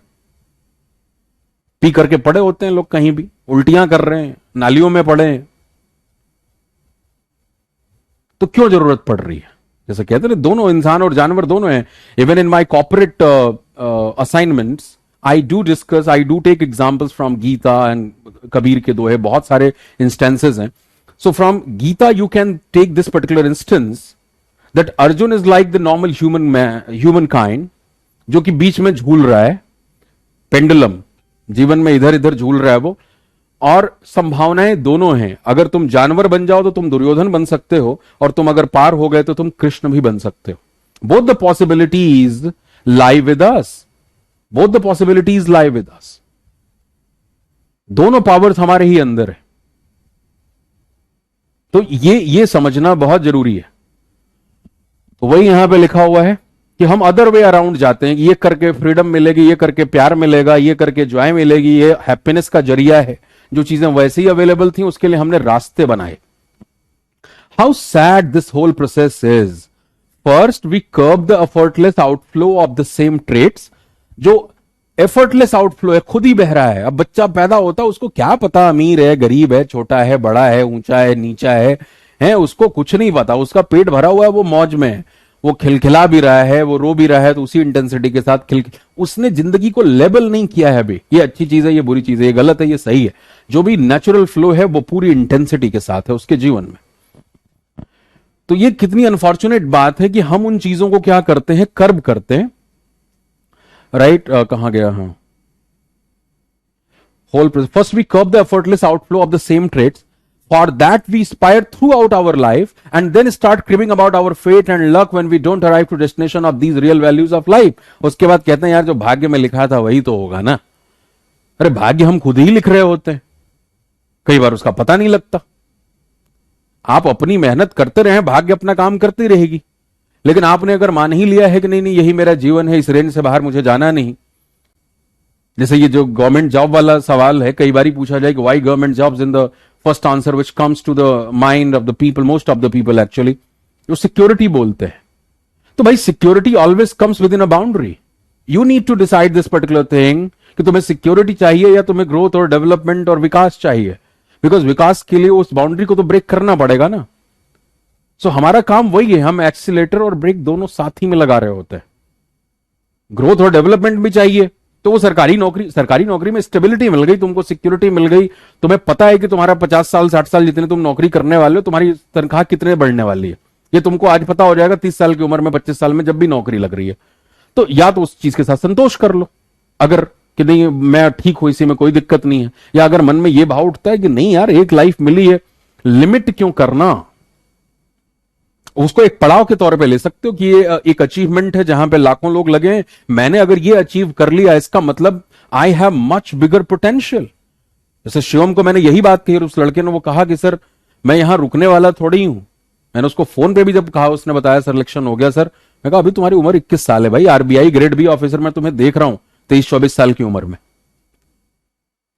पी करके पड़े होते हैं लोग, कहीं भी उल्टियां कर रहे हैं, नालियों में पड़े हैं. तो क्यों जरूरत पड़ रही है? जैसे कहते हैं दोनों, इंसान और जानवर दोनों हैं. Even in my corporate assignments I do discuss, I do take examples from Gita and Kabir के दोहे, बहुत सारे instances हैं. So from Gita you can take this particular instance that Arjun is like the normal human kind, जो कि बीच में झूल रहा है, पेंडुलम, जीवन में इधर इधर झूल रहा है वो. और संभावनाएं दोनों हैं. अगर तुम जानवर बन जाओ तो तुम दुर्योधन बन सकते हो, और तुम अगर पार हो गए तो तुम कृष्ण भी बन सकते हो. Both the possibilities lie with us. Both the possibilities lie with us. दोनों पावर्स हमारे ही अंदर है. तो ये समझना बहुत जरूरी है. तो वही यहां पे लिखा हुआ है कि हम अदर वे अराउंड जाते हैं. ये करके फ्रीडम मिलेगी, ये करके प्यार मिलेगा, ये करके जॉय मिलेगी, ये हैप्पीनेस का जरिया है. जो चीजें वैसे ही अवेलेबल थी उसके लिए हमने रास्ते बनाए. How sad this whole process is. First we curb the effortless outflow of the same traits. जो एफर्टलेस आउटफ्लो है, खुद ही बह रहा है। अब बच्चा पैदा होता है, उसको क्या पता अमीर है, गरीब है, छोटा है, बड़ा है, ऊंचा है, नीचा है उसको कुछ नहीं पता। उसका पेट भरा हुआ है, वो मौज में है, वो खिलखिला भी रहा है, वो रो भी रहा है, तो उसी इंटेंसिटी के साथ उसने जिंदगी को लेबल नहीं किया है अभी, ये अच्छी चीज है, ये बुरी चीज है, ये गलत है, ये सही है। जो भी नेचुरल फ्लो है वो पूरी इंटेंसिटी के साथ है उसके जीवन में। तो ये कितनी अनफॉर्चुनेट बात है कि हम उन चीजों को क्या करते हैं, कर्ब करते हैं। राइट कहां गया, हाँ, whole process. First, we curb the effortless outflow of the same traits. For that, we aspire throughout our life and then start cribbing about our fate and luck when we don't arrive to destination of these real values of life. उसके बाद कहते हैं यार जो भाग्य में लिखा था वही तो होगा ना। अरे भाग्य हम खुद ही लिख रहे होते हैं, कई बार उसका पता नहीं लगता। आप अपनी मेहनत करते रहे, भाग्य अपना काम करती रहेगी। लेकिन आपने अगर मान ही लिया है कि नहीं नहीं यही मेरा जीवन है, इस रेंज से बाहर मुझे जाना नहीं। जैसे ये जो गवर्नमेंट जॉब वाला सवाल है, कई बार पूछा जाए कि why government jobs, in the first answer which comes to the mind of the people, most of the people actually, जो सिक्योरिटी बोलते हैं। तो भाई security always comes within a boundary. You need to decide this particular thing कि तुम्हें security चाहिए या तुम्हें ग्रोथ और डेवलपमेंट और विकास चाहिए। बिकॉज विकास के लिए उस बाउंड्री को तो ब्रेक करना पड़ेगा ना। सो हमारा काम वही है, हम एक्सीलेटर और ब्रेक दोनों साथ ही में लगा रहे होते हैं। ग्रोथ और डेवलपमेंट भी चाहिए, तो वो सरकारी नौकरी में स्टेबिलिटी मिल गई, तुमको सिक्योरिटी मिल गई, तुम्हें पता है कि तुम्हारा 50 साल 60 साल जितने तुम नौकरी करने वाले हो, तुम्हारी तनख्वाह कितने बढ़ने वाली है, ये तुमको आज पता हो जाएगा 30 साल की उम्र में, 25 साल में जब भी नौकरी लग रही है। तो या तो उस चीज के साथ संतोष कर लो, अगर कि नहीं मैं ठीक हूं, इसी में कोई दिक्कत नहीं है। या अगर मन में यह भाव उठता है कि नहीं यार एक लाइफ मिली है, लिमिट क्यों करना, उसको एक पड़ाव के तौर पे ले सकते हो कि ये एक अचीवमेंट है जहां पे लाखों लोग लगे हैं, मैंने अगर ये अचीव कर लिया इसका मतलब I have much bigger potential. जैसे शिवम को मैंने यही बात कही और उस लड़के ने वो कहा कि सर मैं यहां रुकने वाला थोड़ी हूं। मैंने उसको फोन पे भी जब कहा, उसने बताया सर इलेक्शन हो गया सर। मैं कहा अभी तुम्हारी उम्र 21 साल है भाई, आरबीआई ग्रेड बी ऑफिसर मैं तुम्हें देख रहा हूं 23-24 साल की उम्र में।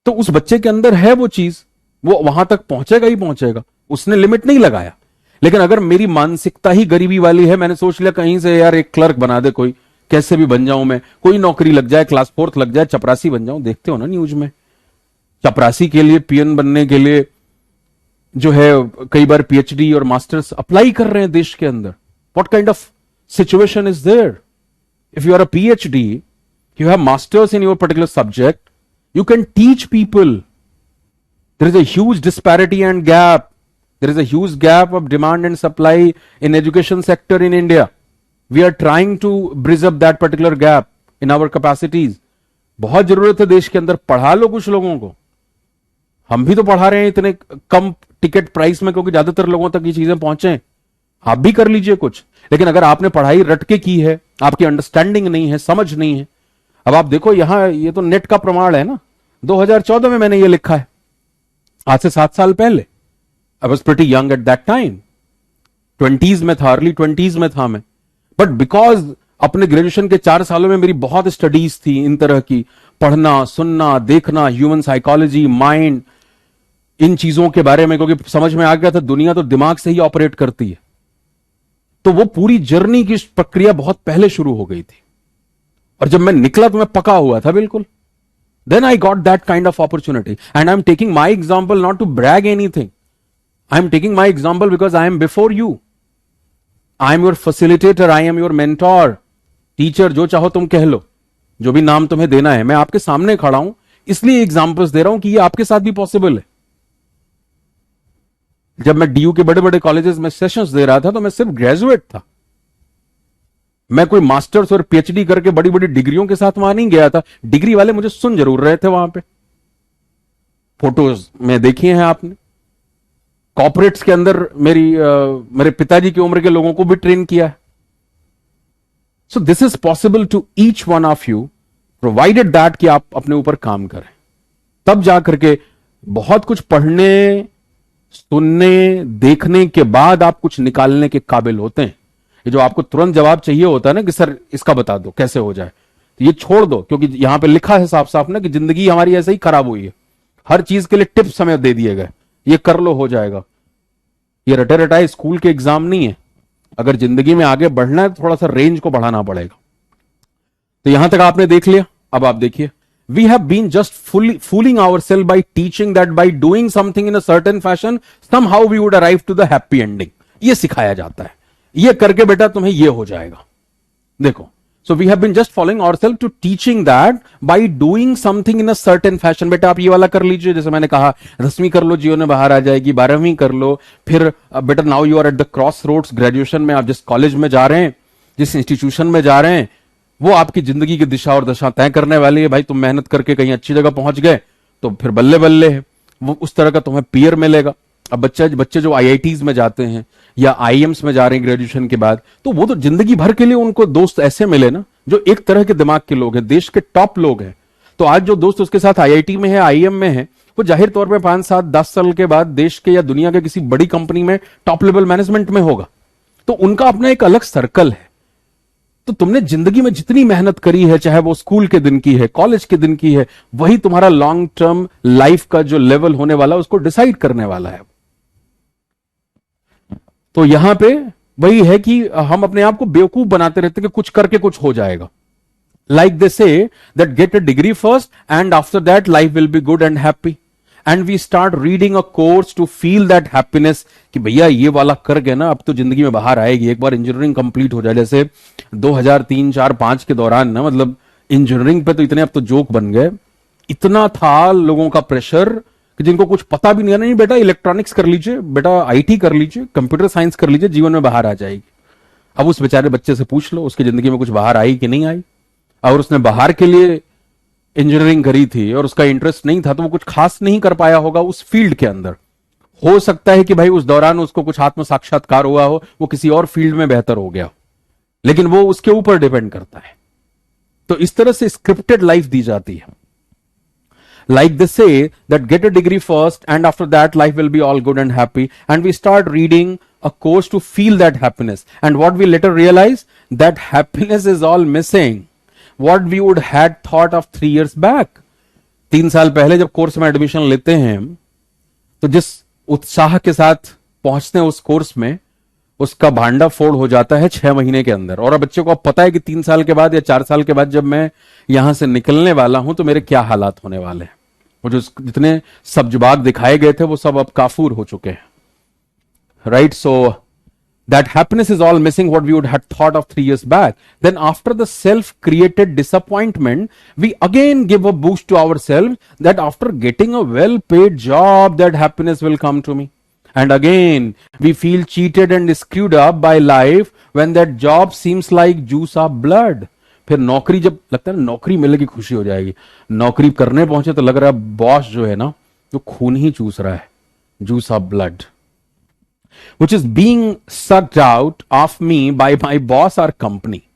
तो उस बच्चे के अंदर है वो चीज, वो वहां तक पहुंचेगा ही पहुंचेगा, उसने लिमिट नहीं लगाया। लेकिन अगर मेरी मानसिकता ही गरीबी वाली है, मैंने सोच लिया कहीं से यार एक क्लर्क बना दे कोई, कैसे भी बन जाऊं मैं, कोई नौकरी लग जाए, क्लास 4 लग जाए, चपरासी बन जाऊं। देखते हो ना न्यूज में, चपरासी के लिए, पीएन बनने के लिए जो है कई बार पीएचडी और मास्टर्स अप्लाई कर रहे हैं देश के अंदर। What kind of situation is there? If you are a PhD, you have masters in your particular subject, you can teach people. There is a huge disparity and gap. There is a huge gap of demand and supply in education sector in India. We are trying to bridge up that particular gap in our capacities. बहुत जरूरत है देश के अंदर, पढ़ा लो कुछ लोगों को। हम भी तो पढ़ा रहे हैं इतने कम टिकट प्राइस में, क्योंकि ज्यादातर लोगों तक ये चीजें पहुंचे। आप भी कर लीजिए कुछ। लेकिन अगर आपने पढ़ाई रट के की है, आपकी अंडरस्टैंडिंग नहीं है, समझ नहीं है। अब आप देखो यहां, ये तो नेट का प्रमाण है ना, 2014 में मैंने ये लिखा है, आज से 7 साल पहले। I was pretty young at that time, 20s में था, अर्ली 20s में था मैं। बट बिकॉज अपने ग्रेजुएशन के 4 सालों में मेरी बहुत स्टडीज थी इन तरह की, पढ़ना, सुनना, देखना, ह्यूमन साइकोलॉजी, माइंड, इन चीजों के बारे में, क्योंकि समझ में आ गया था दुनिया तो दिमाग से ही ऑपरेट करती है। तो वो पूरी जर्नी की प्रक्रिया बहुत पहले शुरू हो गई थी, और जब मैं निकला तो मैं पका हुआ था बिल्कुल। Then I got that kind of opportunity, and I'm taking my example not to brag anything. I'm taking my example because I am before you. I am your facilitator, I am your mentor, teacher, जो चाहो तुम कह लो, जो भी नाम तुम्हें देना है। मैं आपके सामने खड़ा हूं, इसलिए एग्जांपल्स दे रहा हूं कि ये आपके साथ भी पॉसिबल है। जब मैं डीयू के बड़े बड़े कॉलेजेस में सेशंस दे रहा था तो मैं सिर्फ ग्रेजुएट था, मैं कोई मास्टर्स और पीएचडी करके बड़ी बड़ी डिग्रियों के साथ वहां नहीं गया था। डिग्री वाले मुझे सुन जरूर रहे थे वहां पे, फोटोज में देखी हैं आपने। कॉर्पोरेट्स के अंदर मेरे पिताजी की उम्र के लोगों को भी ट्रेन किया है। So this is possible to each one of you, provided that कि आप अपने ऊपर काम करें। तब जाकर के बहुत कुछ पढ़ने, सुनने, देखने के बाद आप कुछ निकालने के काबिल होते हैं। ये जो आपको तुरंत जवाब चाहिए होता है ना कि सर इसका बता दो कैसे हो जाए, तो ये छोड़ दो, क्योंकि यहां पे लिखा है साफ साफ ना कि जिंदगी हमारी ऐसे ही खराब हुई है। हर चीज के लिए टिप्स हमें दे दिए गए, ये कर लो हो जाएगा। ये रटे रटाए स्कूल के एग्जाम नहीं है। अगर जिंदगी में आगे बढ़ना है तो थोड़ा सा रेंज को बढ़ाना पड़ेगा। तो यहां तक आपने देख लिया अब आप देखिए, we have been just fooling our self by teaching that by doing something in a certain fashion somehow we would arrive to the happy ending. ये सिखाया जाता है, ये करके बेटा तुम्हें ये हो जाएगा। देखो, so we have been just following ourselves to teaching that by doing something in a certain fashion। बेटा आप ये वाला कर लीजिए, जैसे मैंने कहा 10वीं कर लो, जीवन में बाहर आ जाएगी, 12वीं कर लो, फिर बेटा now you are at the crossroads, graduation में आप जिस कॉलेज में जा रहे हैं, जिस इंस्टीट्यूशन में जा रहे हैं, वो आपकी जिंदगी की दिशा और दशा तय करने वाली है। भाई तुम मेहनत करके कहीं अच्छी जगह पहुंच गए तो फिर बल्ले बल्ले है, वो उस तरह का तुम्हें पीयर मिलेगा। अब बच्चे जो आईआईटीज में जाते हैं या आईएम्स में जा रहे हैं ग्रेजुएशन के बाद, तो वो तो जिंदगी भर के लिए उनको दोस्त ऐसे मिले ना जो एक तरह के दिमाग के लोग हैं, देश के टॉप लोग हैं। तो आज जो दोस्त उसके साथ आईआईटी में है, आईएम में है, वो जाहिर तौर पे 5 7 10 साल के बाद देश के या दुनिया के किसी बड़ी कंपनी में टॉप लेवल मैनेजमेंट में होगा। तो उनका अपना एक अलग सर्कल है। तो तुमने जिंदगी में जितनी मेहनत करी है, चाहे वो स्कूल के दिन की है, कॉलेज के दिन की है, वही तुम्हारा लॉन्ग टर्म लाइफ का जो लेवल होने वाला है उसको डिसाइड करने वाला है। तो यहां पे वही है कि हम अपने आप को बेवकूफ बनाते रहते हैं कि कुछ करके कुछ हो जाएगा। Like they say that get a degree first and after that life will be good and happy, and we start reading a course to feel that happiness कि भैया ये वाला कर गए ना, अब तो जिंदगी में बाहर आएगी, एक बार इंजीनियरिंग कंप्लीट हो जाए। जैसे 2003 4 5 के दौरान ना, मतलब इंजीनियरिंग पे तो इतने अब तो जोक बन गए, इतना था लोगों का प्रेशर कि जिनको कुछ पता भी नहीं है, नहीं बेटा इलेक्ट्रॉनिक्स कर लीजिए, बेटा आईटी कर लीजिए, कंप्यूटर साइंस कर लीजिए, जीवन में बाहर आ जाएगी। अब उस बेचारे बच्चे से पूछ लो उसकी जिंदगी में कुछ बाहर आई कि नहीं आई, और उसने बाहर के लिए इंजीनियरिंग करी थी और उसका इंटरेस्ट नहीं था, तो वो कुछ खास नहीं कर पाया होगा उस फील्ड के अंदर। हो सकता है कि भाई उस दौरान उसको कुछ आत्म साक्षात्कार हुआ हो, वो किसी और फील्ड में बेहतर हो गया हो, लेकिन वो उसके ऊपर डिपेंड करता है। तो इस तरह से स्क्रिप्टेड लाइफ दी जाती है। Like they say that get a degree first and after that life will be all good and happy, and we start reading a course to feel that happiness, and what we later realize that happiness is all missing what we would had thought of 3 years back। 3 साल पहले जब course में admission लेते हैं तो जिस उत्साह के साथ पहुंचते हैं उस कोर्स में, उसका भांडा फोड़ हो जाता है 6 महीने के अंदर। और अब बच्चे को अब पता है कि 3 साल के बाद या 4 साल के बाद जब मैं यहां से निकलने वाला हूं तो मेरे क्या हालात होने वाले हैं। वो जो जितने सब्जबाग दिखाए गए थे वो सब अब काफूर हो चुके हैं, right. So that happiness is all missing what we would have thought of 3 years back. Then after the self created disappointment we again give a boost to our self that after getting a well paid job that happiness will come to me. And again, we feel cheated and screwed up by life when that job seems like juice of blood। फिर नौकरी जब लगता है ना नौकरी मिलेगी खुशी हो जाएगी, नौकरी करने पहुंचे तो लग रहा है बॉस जो है ना वो खून ही चूस रहा है, juice of blood, which is being sucked out of me by my boss or company।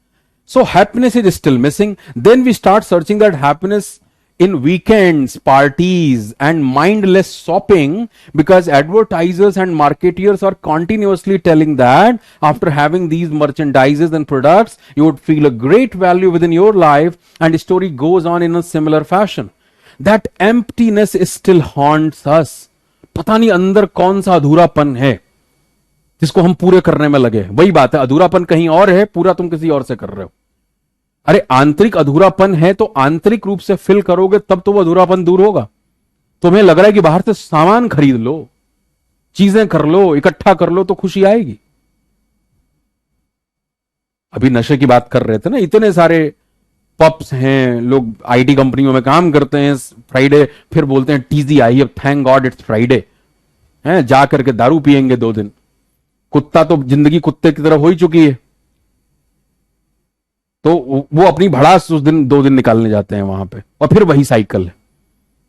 So happiness is still missing। Then we start searching that happiness in weekends, parties and mindless shopping, because advertisers and marketeers are continuously telling that after having these merchandises and products you would feel a great value within your life, and the story goes on in a similar fashion। That emptiness still haunts us। पता नहीं अंदर कौन सा अधूरापन है जिसको हम पूरे करने में लगे। वही बात है, अधूरापन कहीं और है, पूरा तुम किसी और से कर रहे हो। अरे आंतरिक अधूरापन है तो आंतरिक रूप से फिल करोगे तब तो वो अधूरापन दूर होगा। तुम्हें लग रहा है कि बाहर से सामान खरीद लो, चीजें कर लो, इकट्ठा कर लो तो खुशी आएगी। अभी नशे की बात कर रहे थे ना, इतने सारे पब्स हैं, लोग आईटी कंपनियों में काम करते हैं, फ्राइडे फिर बोलते हैं टीजी आई है, थैंक गॉड इट्स फ्राइडे, हैं जा करके दारू पिएंगे 2 दिन। कुत्ता तो जिंदगी कुत्ते की तरफ हो ही चुकी है, तो वो अपनी भड़ास उस दिन 2 दिन निकालने जाते हैं वहां पे, और फिर वही साइकिल है।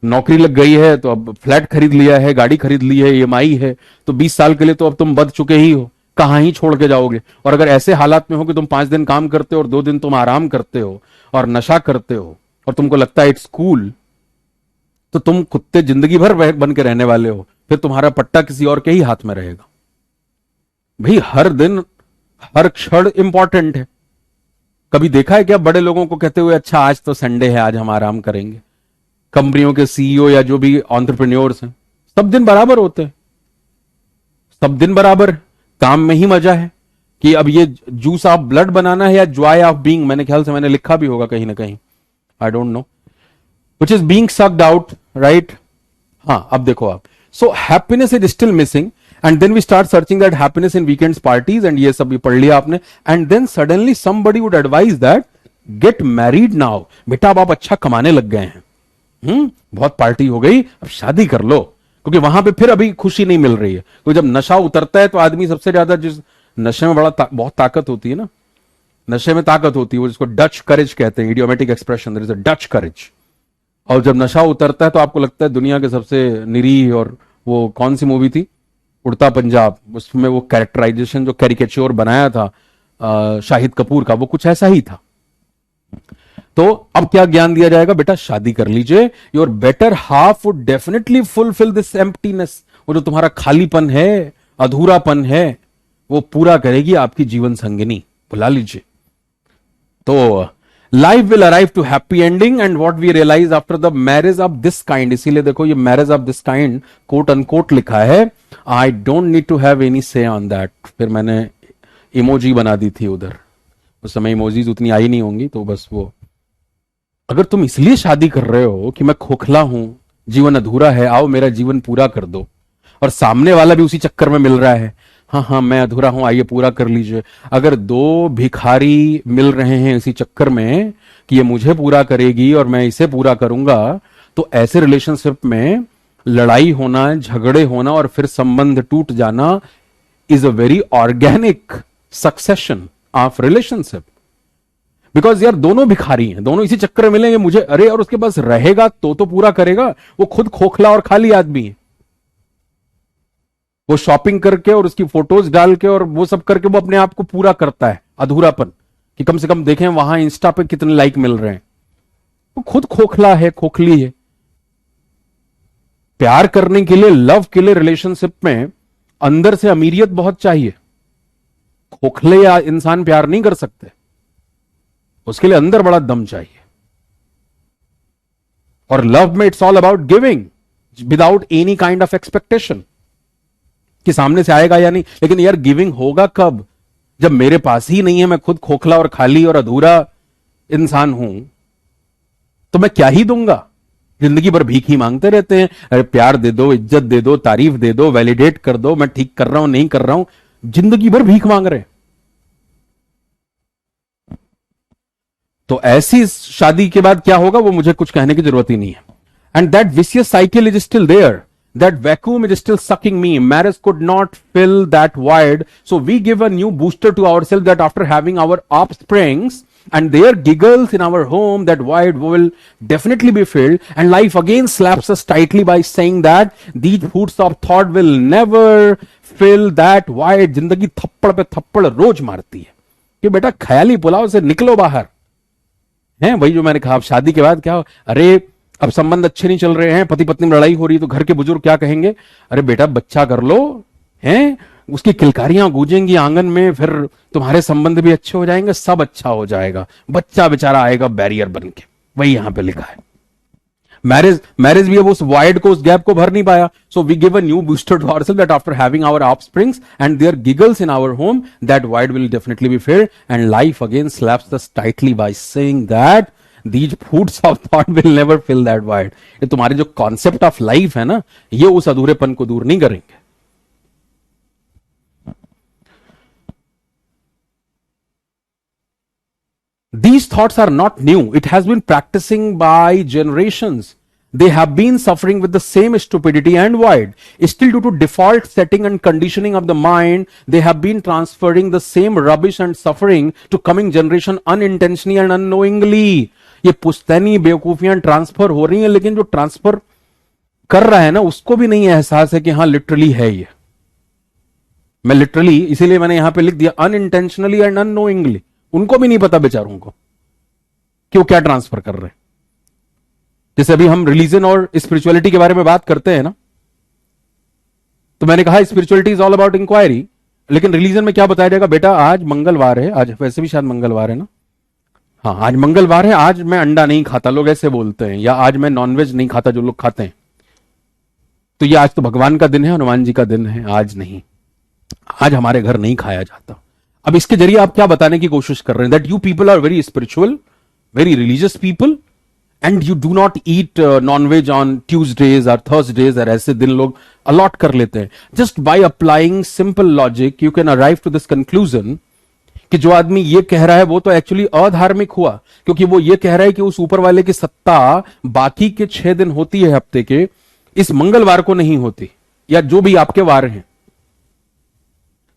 नौकरी लग गई है तो अब फ्लैट खरीद लिया है, गाड़ी खरीद ली है, ईएमआई है, तो 20 साल के लिए तो अब तुम बद चुके ही हो, कहां ही छोड़ के जाओगे। और अगर ऐसे हालात में हो कि तुम 5 दिन काम करते हो और 2 दिन तुम आराम करते हो और नशा करते हो और तुमको लगता है इट्स कूल, तो तुम कुत्ते जिंदगी भर बन के रहने वाले हो, फिर तुम्हारा पट्टा किसी और के ही हाथ में रहेगा। भाई हर दिन हर क्षण इंपॉर्टेंट है। कभी देखा है क्या बड़े लोगों को कहते हुए अच्छा आज तो संडे है, आज हम आराम करेंगे? कंपनियों के सीईओ या जो भी एंटरप्रेन्योर्स हैं सब दिन बराबर होते हैं, सब दिन बराबर, काम में ही मजा है। कि अब ये जूस ऑफ ब्लड बनाना है या जॉय ऑफ बीइंग, मैंने ख्याल से मैंने लिखा भी होगा कहीं ना कहीं, I don't know, which is being sucked out, right? हाँ, अब देखो आप, so happiness is still missing and then we start searching that happiness in weekends parties and ये सब भी पढ़ लिया आपने, and then suddenly somebody would advise that get married now, बेटा अब आप अच्छा कमाने लग गए हैं, बहुत पार्टी हो गई, अब शादी कर लो, क्योंकि वहां पे फिर अभी खुशी नहीं मिल रही है। तो जब नशा उतरता है तो आदमी सबसे ज्यादा जिस नशे में बहुत ताकत होती है ना, नशे में ताकत होती है, वो जिसको डच करेज कहते हैं, idiomatic expression, there is a Dutch courage. और जब नशा उतरता है तो आपको लगता है दुनिया के सबसे निरीह, और वो कौन सी मूवी थी, उड़ता पंजाब, उसमें वो कैरेक्टराइजेशन जो कैरिकेचर बनाया था शाहिद कपूर का, वो कुछ ऐसा ही था। तो अब क्या ज्ञान दिया जाएगा, बेटा शादी कर लीजिए, your better half would definitely fulfil this emptiness, वो जो तुम्हारा खालीपन है, अधूरापन है, वो पूरा करेगी आपकी जीवन संगिनी, बुला लीजिए। तो life will arrive to happy ending and what we realise after the marriage of this kind, इसीलिए देखो ये marriage of this kind quote unquote लिखा है, I don't need to have any say on that. फिर मैंने emoji बना दी थी उधर, उस समय इमोजीज उतनी आई नहीं होंगी, तो बस वो, अगर तुम इसलिए शादी कर रहे हो कि मैं खोखला हूं, जीवन अधूरा है, आओ मेरा जीवन पूरा कर दो, और सामने वाला भी उसी चक्कर में मिल रहा है, हाँ हाँ मैं अधूरा हूं, आइए पूरा कर लीजिए, अगर दो भिखारी मिल रहे हैं इसी चक्कर में कि ये मुझे पूरा करेगी और मैं इसे पूरा करूंगा, तो ऐसे रिलेशनशिप में लड़ाई होना, झगड़े होना और फिर संबंध टूट जाना is a very organic succession of relationship. Because यार दोनों भिखारी हैं, दोनों इसी चक्कर में मिलेंगे, मुझे अरे, और उसके पास रहेगा तो पूरा करेगा, वो खुद खोखला और खाली आदमी है, वो शॉपिंग करके और उसकी फोटोज डाल के और वो सब करके वो अपने आप को पूरा करता है अधूरापन, कि कम से कम देखें वहां इंस्टा पे कितने लाइक मिल रहे हैं, वो खुद खोखला है, खोखली है। प्यार करने के लिए, लव के लिए रिलेशनशिप में अंदर से अमीरियत बहुत चाहिए, खोखले या इंसान प्यार नहीं कर सकते, उसके लिए अंदर बड़ा दम चाहिए। और लव में it's all about giving without any kind of expectation कि सामने से आएगा या नहीं, लेकिन यार गिविंग होगा कब, जब मेरे पास ही नहीं है, मैं खुद खोखला और खाली और अधूरा इंसान हूं, तो मैं क्या ही दूंगा, जिंदगी भर भीख ही मांगते रहते हैं, अरे प्यार दे दो, इज्जत दे दो, तारीफ दे दो, वैलिडेट कर दो, मैं ठीक कर रहा हूं नहीं कर रहा हूं, जिंदगी भर भीख मांग रहे हैं। तो ऐसी शादी के बाद क्या होगा वो मुझे कुछ कहने की जरूरत ही नहीं है। And that vicious cycle is still there, that vacuum is still sucking me, marriage could not fill that void, so we give a new booster to ourselves that after having our offsprings and their giggles in our home, that void will definitely be filled, and life again slaps us tightly by saying that these foods of thought will never fill that void। जिंदगी थप्पड़ पे थप्पड़ रोज मारती है कि बेटा ख्याली पुलाव से निकलो बाहर, है वही जो मैंने कहा। अब शादी के बाद क्या हो, अरे अब संबंध अच्छे नहीं चल रहे हैं, पति पत्नी में लड़ाई हो रही है, तो घर के बुजुर्ग क्या कहेंगे, अरे बेटा बच्चा कर लो, हैं उसकी किलकारियां गूंजेंगी आंगन में, फिर तुम्हारे संबंध भी अच्छे हो जाएंगे, सब अच्छा हो जाएगा, बच्चा बेचारा आएगा बैरियर बन के। वही यहां पे लिखा है। मैरिज भी अब उस वाइड को, उस गैप को भर नहीं पाया, so we give a new booster to ourself that after having our offsprings and their giggles in our home, that void will definitely be filled, and life again slaps us tightly by saying that these foods of thought will never fill that void। ये तुम्हारे जो concept of life है ना, ये उस अधूरेपन को दूर नहीं करेंगे। These thoughts are not new, it has been practicing by generations, they have been suffering with the same stupidity and void, still due to default setting and conditioning of the mind, they have been transferring the same rubbish and suffering to coming generation unintentionally and unknowingly। ये पुश्तैनी बेवकूफियां transfer हो रही हैं, लेकिन जो transfer कर रहा है ना उसको भी नहीं एहसास है कि हाँ लिटरली है ये। मैं लिटरली इसीलिए मैंने यहां पे लिख दिया अनइंटेंशनली एंड अननोइंगली, उनको भी नहीं पता बेचारों को कि वो क्या ट्रांसफर कर रहे हैं। जैसे अभी हम रिलीजन और स्पिरिचुअलिटी के बारे में बात करते हैं ना, तो मैंने कहा spirituality is all about inquiry, लेकिन रिलीजन में क्या बताया जाएगा, बेटा आज मंगलवार है, आज वैसे भी शायद मंगलवार है ना, हाँ आज मंगलवार है, आज मैं अंडा नहीं खाता, लोग ऐसे बोलते हैं, या आज मैं नॉनवेज नहीं खाता जो लोग खाते हैं, तो ये आज तो भगवान का दिन है, हनुमान जी का दिन है, आज नहीं, आज हमारे घर नहीं खाया जाता। अब इसके जरिए आप क्या बताने की कोशिश कर रहे हैं, that you people are very spiritual, very religious people, and you do not eat nonveg on Tuesdays और थर्सडेज, और ऐसे दिन लोग अलॉट कर लेते हैं. Just by applying simple logic you can arrive to this conclusion कि जो आदमी ये कह रहा है वो तो एक्चुअली अधार्मिक हुआ, क्योंकि वो ये कह रहा है कि उस ऊपर वाले की सत्ता बाकी के 6 दिन होती है हफ्ते के, इस मंगलवार को नहीं होती, या जो भी आपके वार हैं.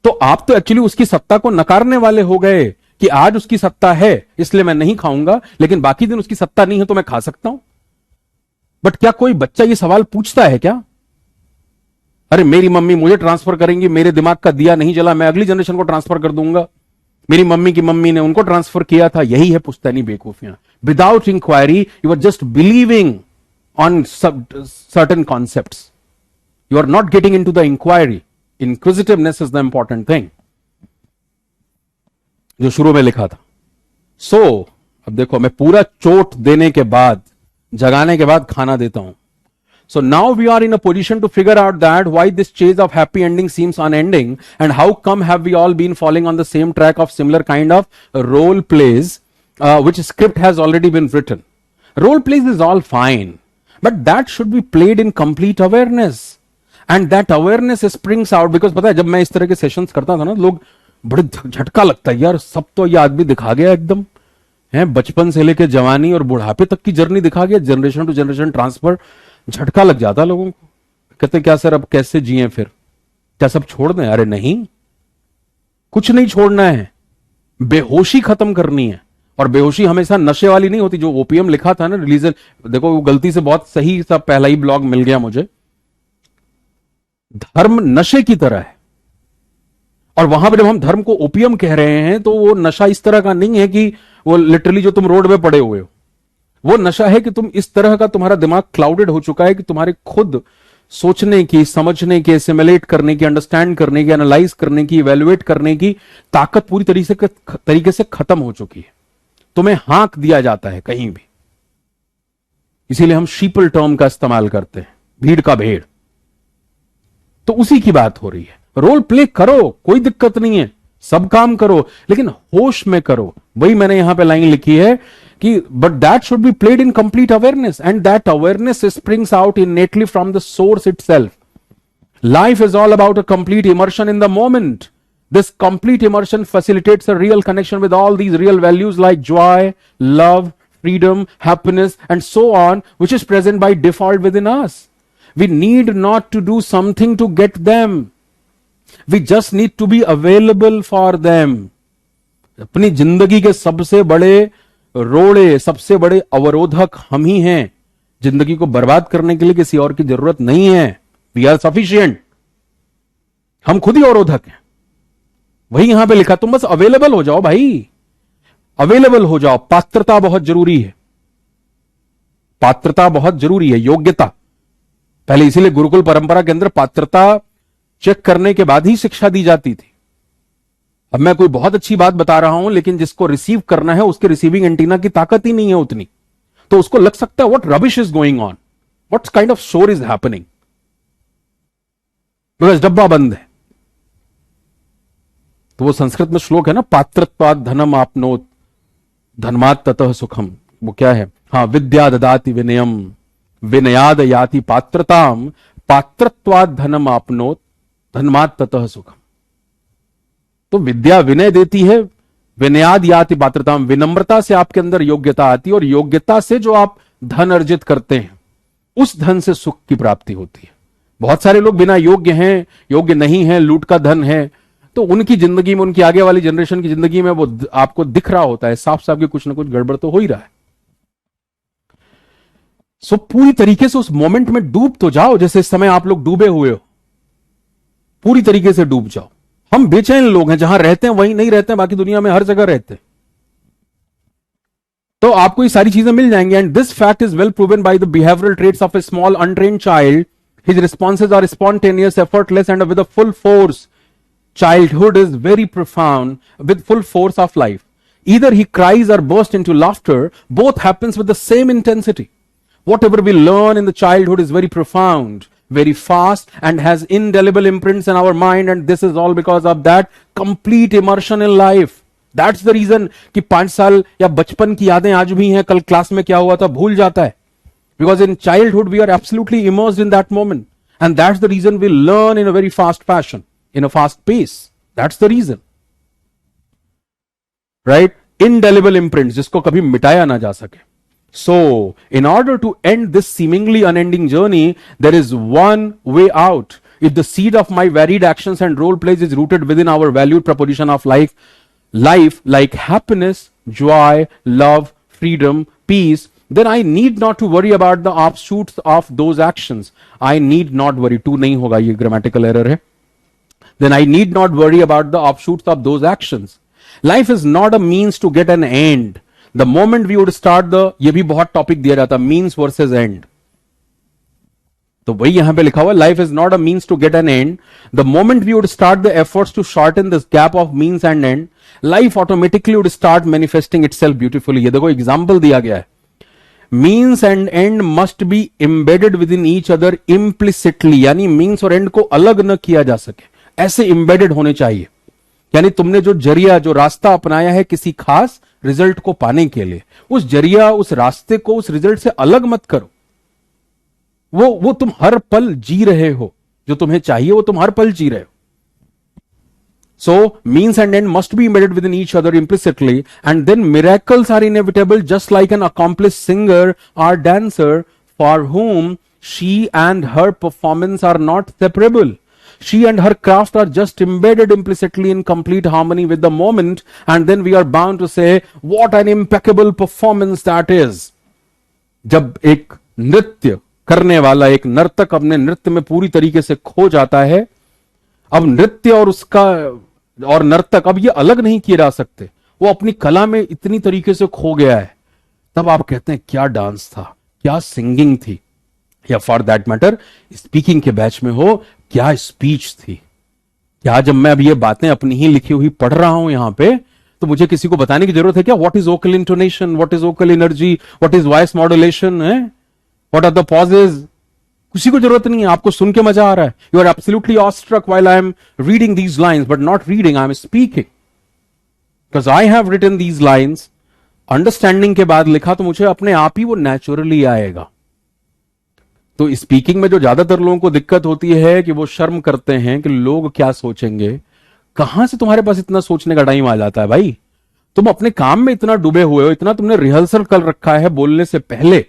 तो आप तो एक्चुअली उसकी सत्ता को नकारने वाले हो गए कि आज उसकी सत्ता है इसलिए मैं नहीं खाऊंगा, लेकिन बाकी दिन उसकी सत्ता नहीं है तो मैं खा सकता हूं. बट क्या कोई बच्चा ये सवाल पूछता है क्या? अरे मेरी मम्मी मुझे ट्रांसफर करेंगी, मेरे दिमाग का दिया नहीं जला, मैं अगली जनरेशन को ट्रांसफर कर दूंगा, मेरी मम्मी की मम्मी ने उनको ट्रांसफर किया था. यही है पुश्तैनी बेवकूफियां. Without inquiry you are just believing on certain concepts. You are not getting into the inquiry. Inquisitiveness is the important thing, जो शुरू में लिखा था. अब देखो, मैं पूरा चोट देने के बाद, जगाने के बाद खाना देता हूं. So now we are in a position to figure out that why this chase of happy ending seems unending, and how come have we all been falling on the same track of similar kind of role plays, which script has already been written. Role plays is all fine, but that should be played in complete awareness, and that awareness springs out because पता है जब मैं इस तरह के sessions करता था ना, लोग बड़े झटका लगता है यार, सब तो ये आदमी दिखा गया एकदम है, बचपन से लेकर जवानी और बुढ़ापे तक की जर्नी दिखा गया, जनरेशन टू जनरेशन ट्रांसफर. झटका लग जाता लोगों को. कहते क्या सर अब कैसे जिए, फिर क्या सब छोड़ दें? अरे नहीं, कुछ नहीं छोड़ना है, बेहोशी खत्म करनी है. और बेहोशी हमेशा नशे वाली नहीं होती. जो ओपीएम लिखा था ना रिलीजन, देखो वो गलती से बहुत सही सा पहला ही ब्लॉग मिल गया मुझे. धर्म नशे की तरह है, और वहां पर जब हम धर्म को ओपीएम कह रहे हैं तो वो नशा इस तरह का नहीं है कि वो लिटरली जो तुम रोड पे पड़े हुए हो. वो नशा है कि तुम इस तरह का, तुम्हारा दिमाग क्लाउडेड हो चुका है कि तुम्हारे खुद सोचने की, समझने की, सिमुलेट करने की, अंडरस्टैंड करने की, एनालाइज करने की, इवेल्युएट करने की ताकत पूरी तरीके से खत्म हो चुकी है. तुम्हें हाँक दिया जाता है कहीं भी. इसीलिए हम शीपल टर्म का इस्तेमाल करते हैं, भीड़ का भेड़. तो उसी की बात हो रही है. रोल प्ले करो, कोई दिक्कत नहीं है, सब काम करो, लेकिन होश में करो. वही मैंने यहां पे लाइन लिखी है कि but that should be played in complete awareness, and that awareness springs out innately from the source itself. Life is all about a complete immersion in the moment. This complete immersion facilitates a real connection with all these real values like joy, love, freedom, happiness, and so on, which is present by default within us. We need not to do something to get them. We just need to be available for them. अपनी जिंदगी के सबसे बड़े रोड़े, सबसे बड़े अवरोधक हम ही हैं. जिंदगी को बर्बाद करने के लिए किसी और की जरूरत नहीं है. We are sufficient. हम खुद ही अवरोधक हैं. वही यहां पे लिखा, तुम बस अवेलेबल हो जाओ भाई, अवेलेबल हो जाओ. पात्रता बहुत जरूरी है, पात्रता बहुत जरूरी है, योग्यता. पहले इसीलिए गुरुकुल परंपरा के अंदर पात्रता चेक करने के बाद ही शिक्षा दी जाती थी. अब मैं कोई बहुत अच्छी बात बता रहा हूं, लेकिन जिसको रिसीव करना है उसके रिसीविंग एंटीना की ताकत ही नहीं है उतनी, तो उसको लग सकता है what rubbish is going on, what kind of शोर इज हैपनिंग, बिकॉज डब्बा बंद है. तो वो संस्कृत में श्लोक है ना, पात्रत्वात् धनम आपनोत धर्मात् ततः सुखम. वो क्या है? हाँ, विद्या ददाति विनयम विनयाद याति पात्रताम पात्रत्वात् धनम आपनोत धर्मात् ततः सुखम. तो विद्या विनय देती है, विनयाद याति पात्रताम, विनम्रता से आपके अंदर योग्यता आती है, और योग्यता से जो आप धन अर्जित करते हैं उस धन से सुख की प्राप्ति होती है. बहुत सारे लोग बिना योग्य हैं, योग्य नहीं है, लूट का धन है, तो उनकी जिंदगी में, उनकी आगे वाली जनरेशन की जिंदगी में वो आपको दिख रहा होता है साफ साफ कि कुछ ना कुछ गड़बड़ तो हो ही रहा है. सो पूरी तरीके से उस मोमेंट में डूब तो जाओ, जैसे इस समय आप लोग डूबे हुए हो. पूरी तरीके से डूब जाओ. हम बेचैन लोग हैं, जहां रहते हैं वहीं नहीं रहते हैं, बाकी दुनिया में हर जगह रहते हैं. तो आपको ये सारी चीजें मिल जाएंगी. And this fact is well proven by the behavioural traits of a small untrained child. His responses are spontaneous, effortless and with a full force. Childhood is very profound with full force of life. Either he cries or bursts into laughter. Both happens with the same intensity. Whatever we learn in the childhood is very profound, very fast, and has indelible imprints in our mind. And this is all because of that complete immersion in life. That's the reason कि 5 साल या बचपन की यादें आज भी हैं, कल क्लास में क्या हुआ था भूल जाता है, because in childhood we are absolutely immersed in that moment, and that's the reason we learn in a very fast fashion, in a fast pace. That's the reason, right? Indelible imprint, जिसको कभी मिटाया ना जा सके. So, in order to end this seemingly unending journey, there is one way out. If the seed of my varied actions and role plays is rooted within our valued proposition of life like happiness, joy, love, freedom, peace, then I need not to worry about the offshoots of those actions. I need not worry. To nahi hoga, ye grammatical error hai. Then I need not worry about the offshoots of those actions. Life is not a means to get an end. The moment we would start ये भी बहुत topic दिया जाता, means versus and. तो वही यहां पे लिखा हुआ, life is not a means to get an end. The moment we would start the efforts to shorten this gap of means and end, life automatically would start manifesting itself beautifully. ये देखो example दिया गया है. Means and end must be embedded within each other implicitly, यानी means और end को अलग न किया जा सके, ऐसे एम्बेडेड होने चाहिए. यानी तुमने जो जरिया, जो रास्ता अपनाया है किसी खास रिजल्ट को पाने के लिए, उस जरिया, उस रास्ते को उस रिजल्ट से अलग मत करो. वो तुम हर पल जी रहे हो, जो तुम्हें चाहिए वो तुम हर पल जी रहे हो. So means and end must be embedded within each other implicitly, and then miracles are inevitable, just like an accomplished singer or dancer for whom she and her performance are not separable. She and her craft are just embedded implicitly in complete harmony with the moment, and then we are bound to say, what an impeccable performance that is. जब एक नृत्य करने वाला, एक नर्तक अपने नृत्य में पूरी तरीके से खो जाता है, अब नृत्य और उसका और नर्तक अब ये अलग नहीं किए जा सकते, वो अपनी कला में इतनी तरीके से खो गया है, तब आप कहते हैं क्या डांस था, क्या सिंगिंग थी, या फॉर दैट मैटर स्पीकिंग के बैच में हो, क्या स्पीच थी. क्या जब मैं अब ये बातें अपनी ही लिखी हुई पढ़ रहा हूं यहां पे, तो मुझे किसी को बताने की जरूरत है क्या? What is vocal intonation, what is vocal energy, what is voice modulation है, व्हाट आर द पॉजेज? किसी को जरूरत नहीं है, आपको सुन के मजा आ रहा है. You are absolutely awestruck while I am reading these lines, but not reading, I am speaking, because I have written these lines. Understanding के बाद लिखा तो मुझे अपने आप ही वो नेचुरली आएगा. तो स्पीकिंग में जो ज्यादातर लोगों को दिक्कत होती है कि वो शर्म करते हैं कि लोग क्या सोचेंगे. कहां से तुम्हारे पास इतना सोचने का टाइम आ जाता है भाई? तुम अपने काम में इतना डूबे हुए हो, इतना तुमने रिहर्सल कर रखा है बोलने से पहले,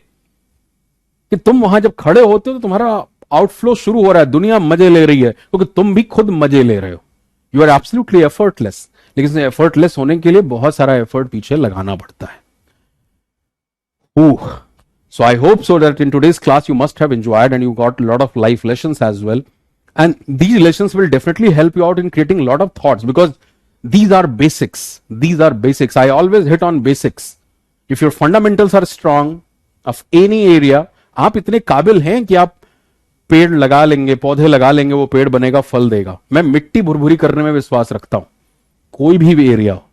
कि तुम वहां जब खड़े होते हो तो तुम्हारा आउटफ्लो शुरू हो रहा है, दुनिया मजे ले रही है, क्योंकि तुम भी खुद मजे ले रहे हो. You are absolutely effortless. लेकिन एफर्टलेस होने के लिए बहुत सारा एफर्ट पीछे लगाना पड़ता है. So I hope so that in today's class you must have enjoyed and you got a lot of life lessons as well. And these lessons will definitely help you out in creating a lot of thoughts, because these are basics. These are basics. I always hit on basics. If your fundamentals are strong of any area, आप इतने काबिल हैं कि आप पेड़ लगा लेंगे, पौधे लगा लेंगे, वो पेड़ बनेगा, फल देगा. मैं मिट्टी भुरभुरी करने में विश्वास रखता हूं. कोई भी एरिया हो,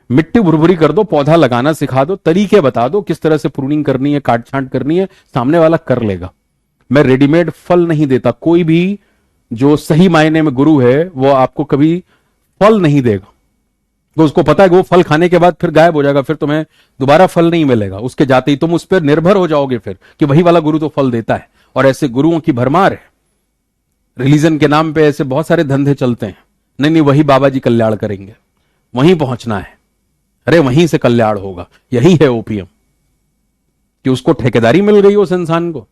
मिट्टी भुरभुरी कर दो, पौधा लगाना सिखा दो, तरीके बता दो किस तरह से प्रूनिंग करनी है, काट छांट करनी है, सामने वाला कर लेगा. मैं रेडीमेड फल नहीं देता. कोई भी जो सही मायने में गुरु है वो आपको कभी फल नहीं देगा. तो उसको पता है कि वो फल खाने के बाद फिर गायब हो जाएगा, फिर तुम्हें दोबारा फल नहीं मिलेगा. उसके जाते ही तुम उस पर निर्भर हो जाओगे फिर कि वही वाला गुरु तो फल देता है. और ऐसे गुरुओं की भरमार है. रिलीजन के नाम पे ऐसे बहुत सारे धंधे चलते हैं. नहीं, वही बाबा जी कल्याण करेंगे, वहीं पहुंचना है, अरे वहीं से कल्याण होगा. यही है ओपीएम, कि उसको ठेकेदारी मिल गई उस इंसान को.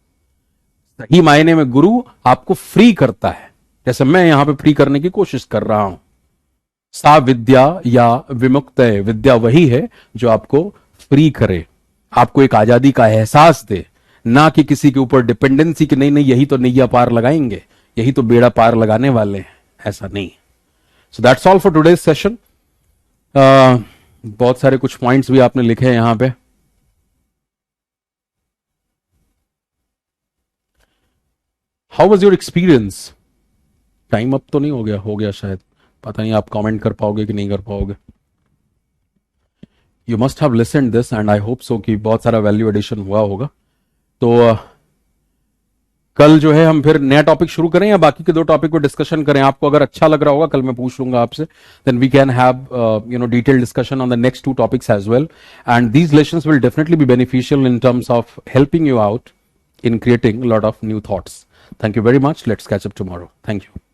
सही मायने में गुरु आपको फ्री करता है, जैसे मैं यहां पे फ्री करने की कोशिश कर रहा हूं. सा विद्या या विमुक्त विद्या वही है जो आपको फ्री करे, आपको एक आजादी का एहसास दे, ना कि किसी के ऊपर डिपेंडेंसी की नहीं यही तो नैया पार लगाएंगे, यही तो बेड़ा पार लगाने वाले हैं. ऐसा नहीं. So that's all for today's session. बहुत सारे कुछ पॉइंट्स भी आपने लिखे हैं यहां पे. How was your experience? Time up तो नहीं हो गया? हो गया शायद, पता नहीं आप कमेंट कर पाओगे कि नहीं कर पाओगे. You must have listened this and I hope so कि बहुत सारा वैल्यू एडिशन हुआ होगा. तो कल जो है हम फिर नया टॉपिक शुरू करें या बाकी के 2 टॉपिक को डिस्कशन करें? आपको अगर अच्छा लग रहा होगा, कल मैं पूछ लूंगा आपसे, then we can have detail discussion on the next 2 topics as well, and these lessons will definitely be beneficial in terms of helping you out in creating a lot of new thoughts. Thank you very much. Let's catch up tomorrow. Thank you.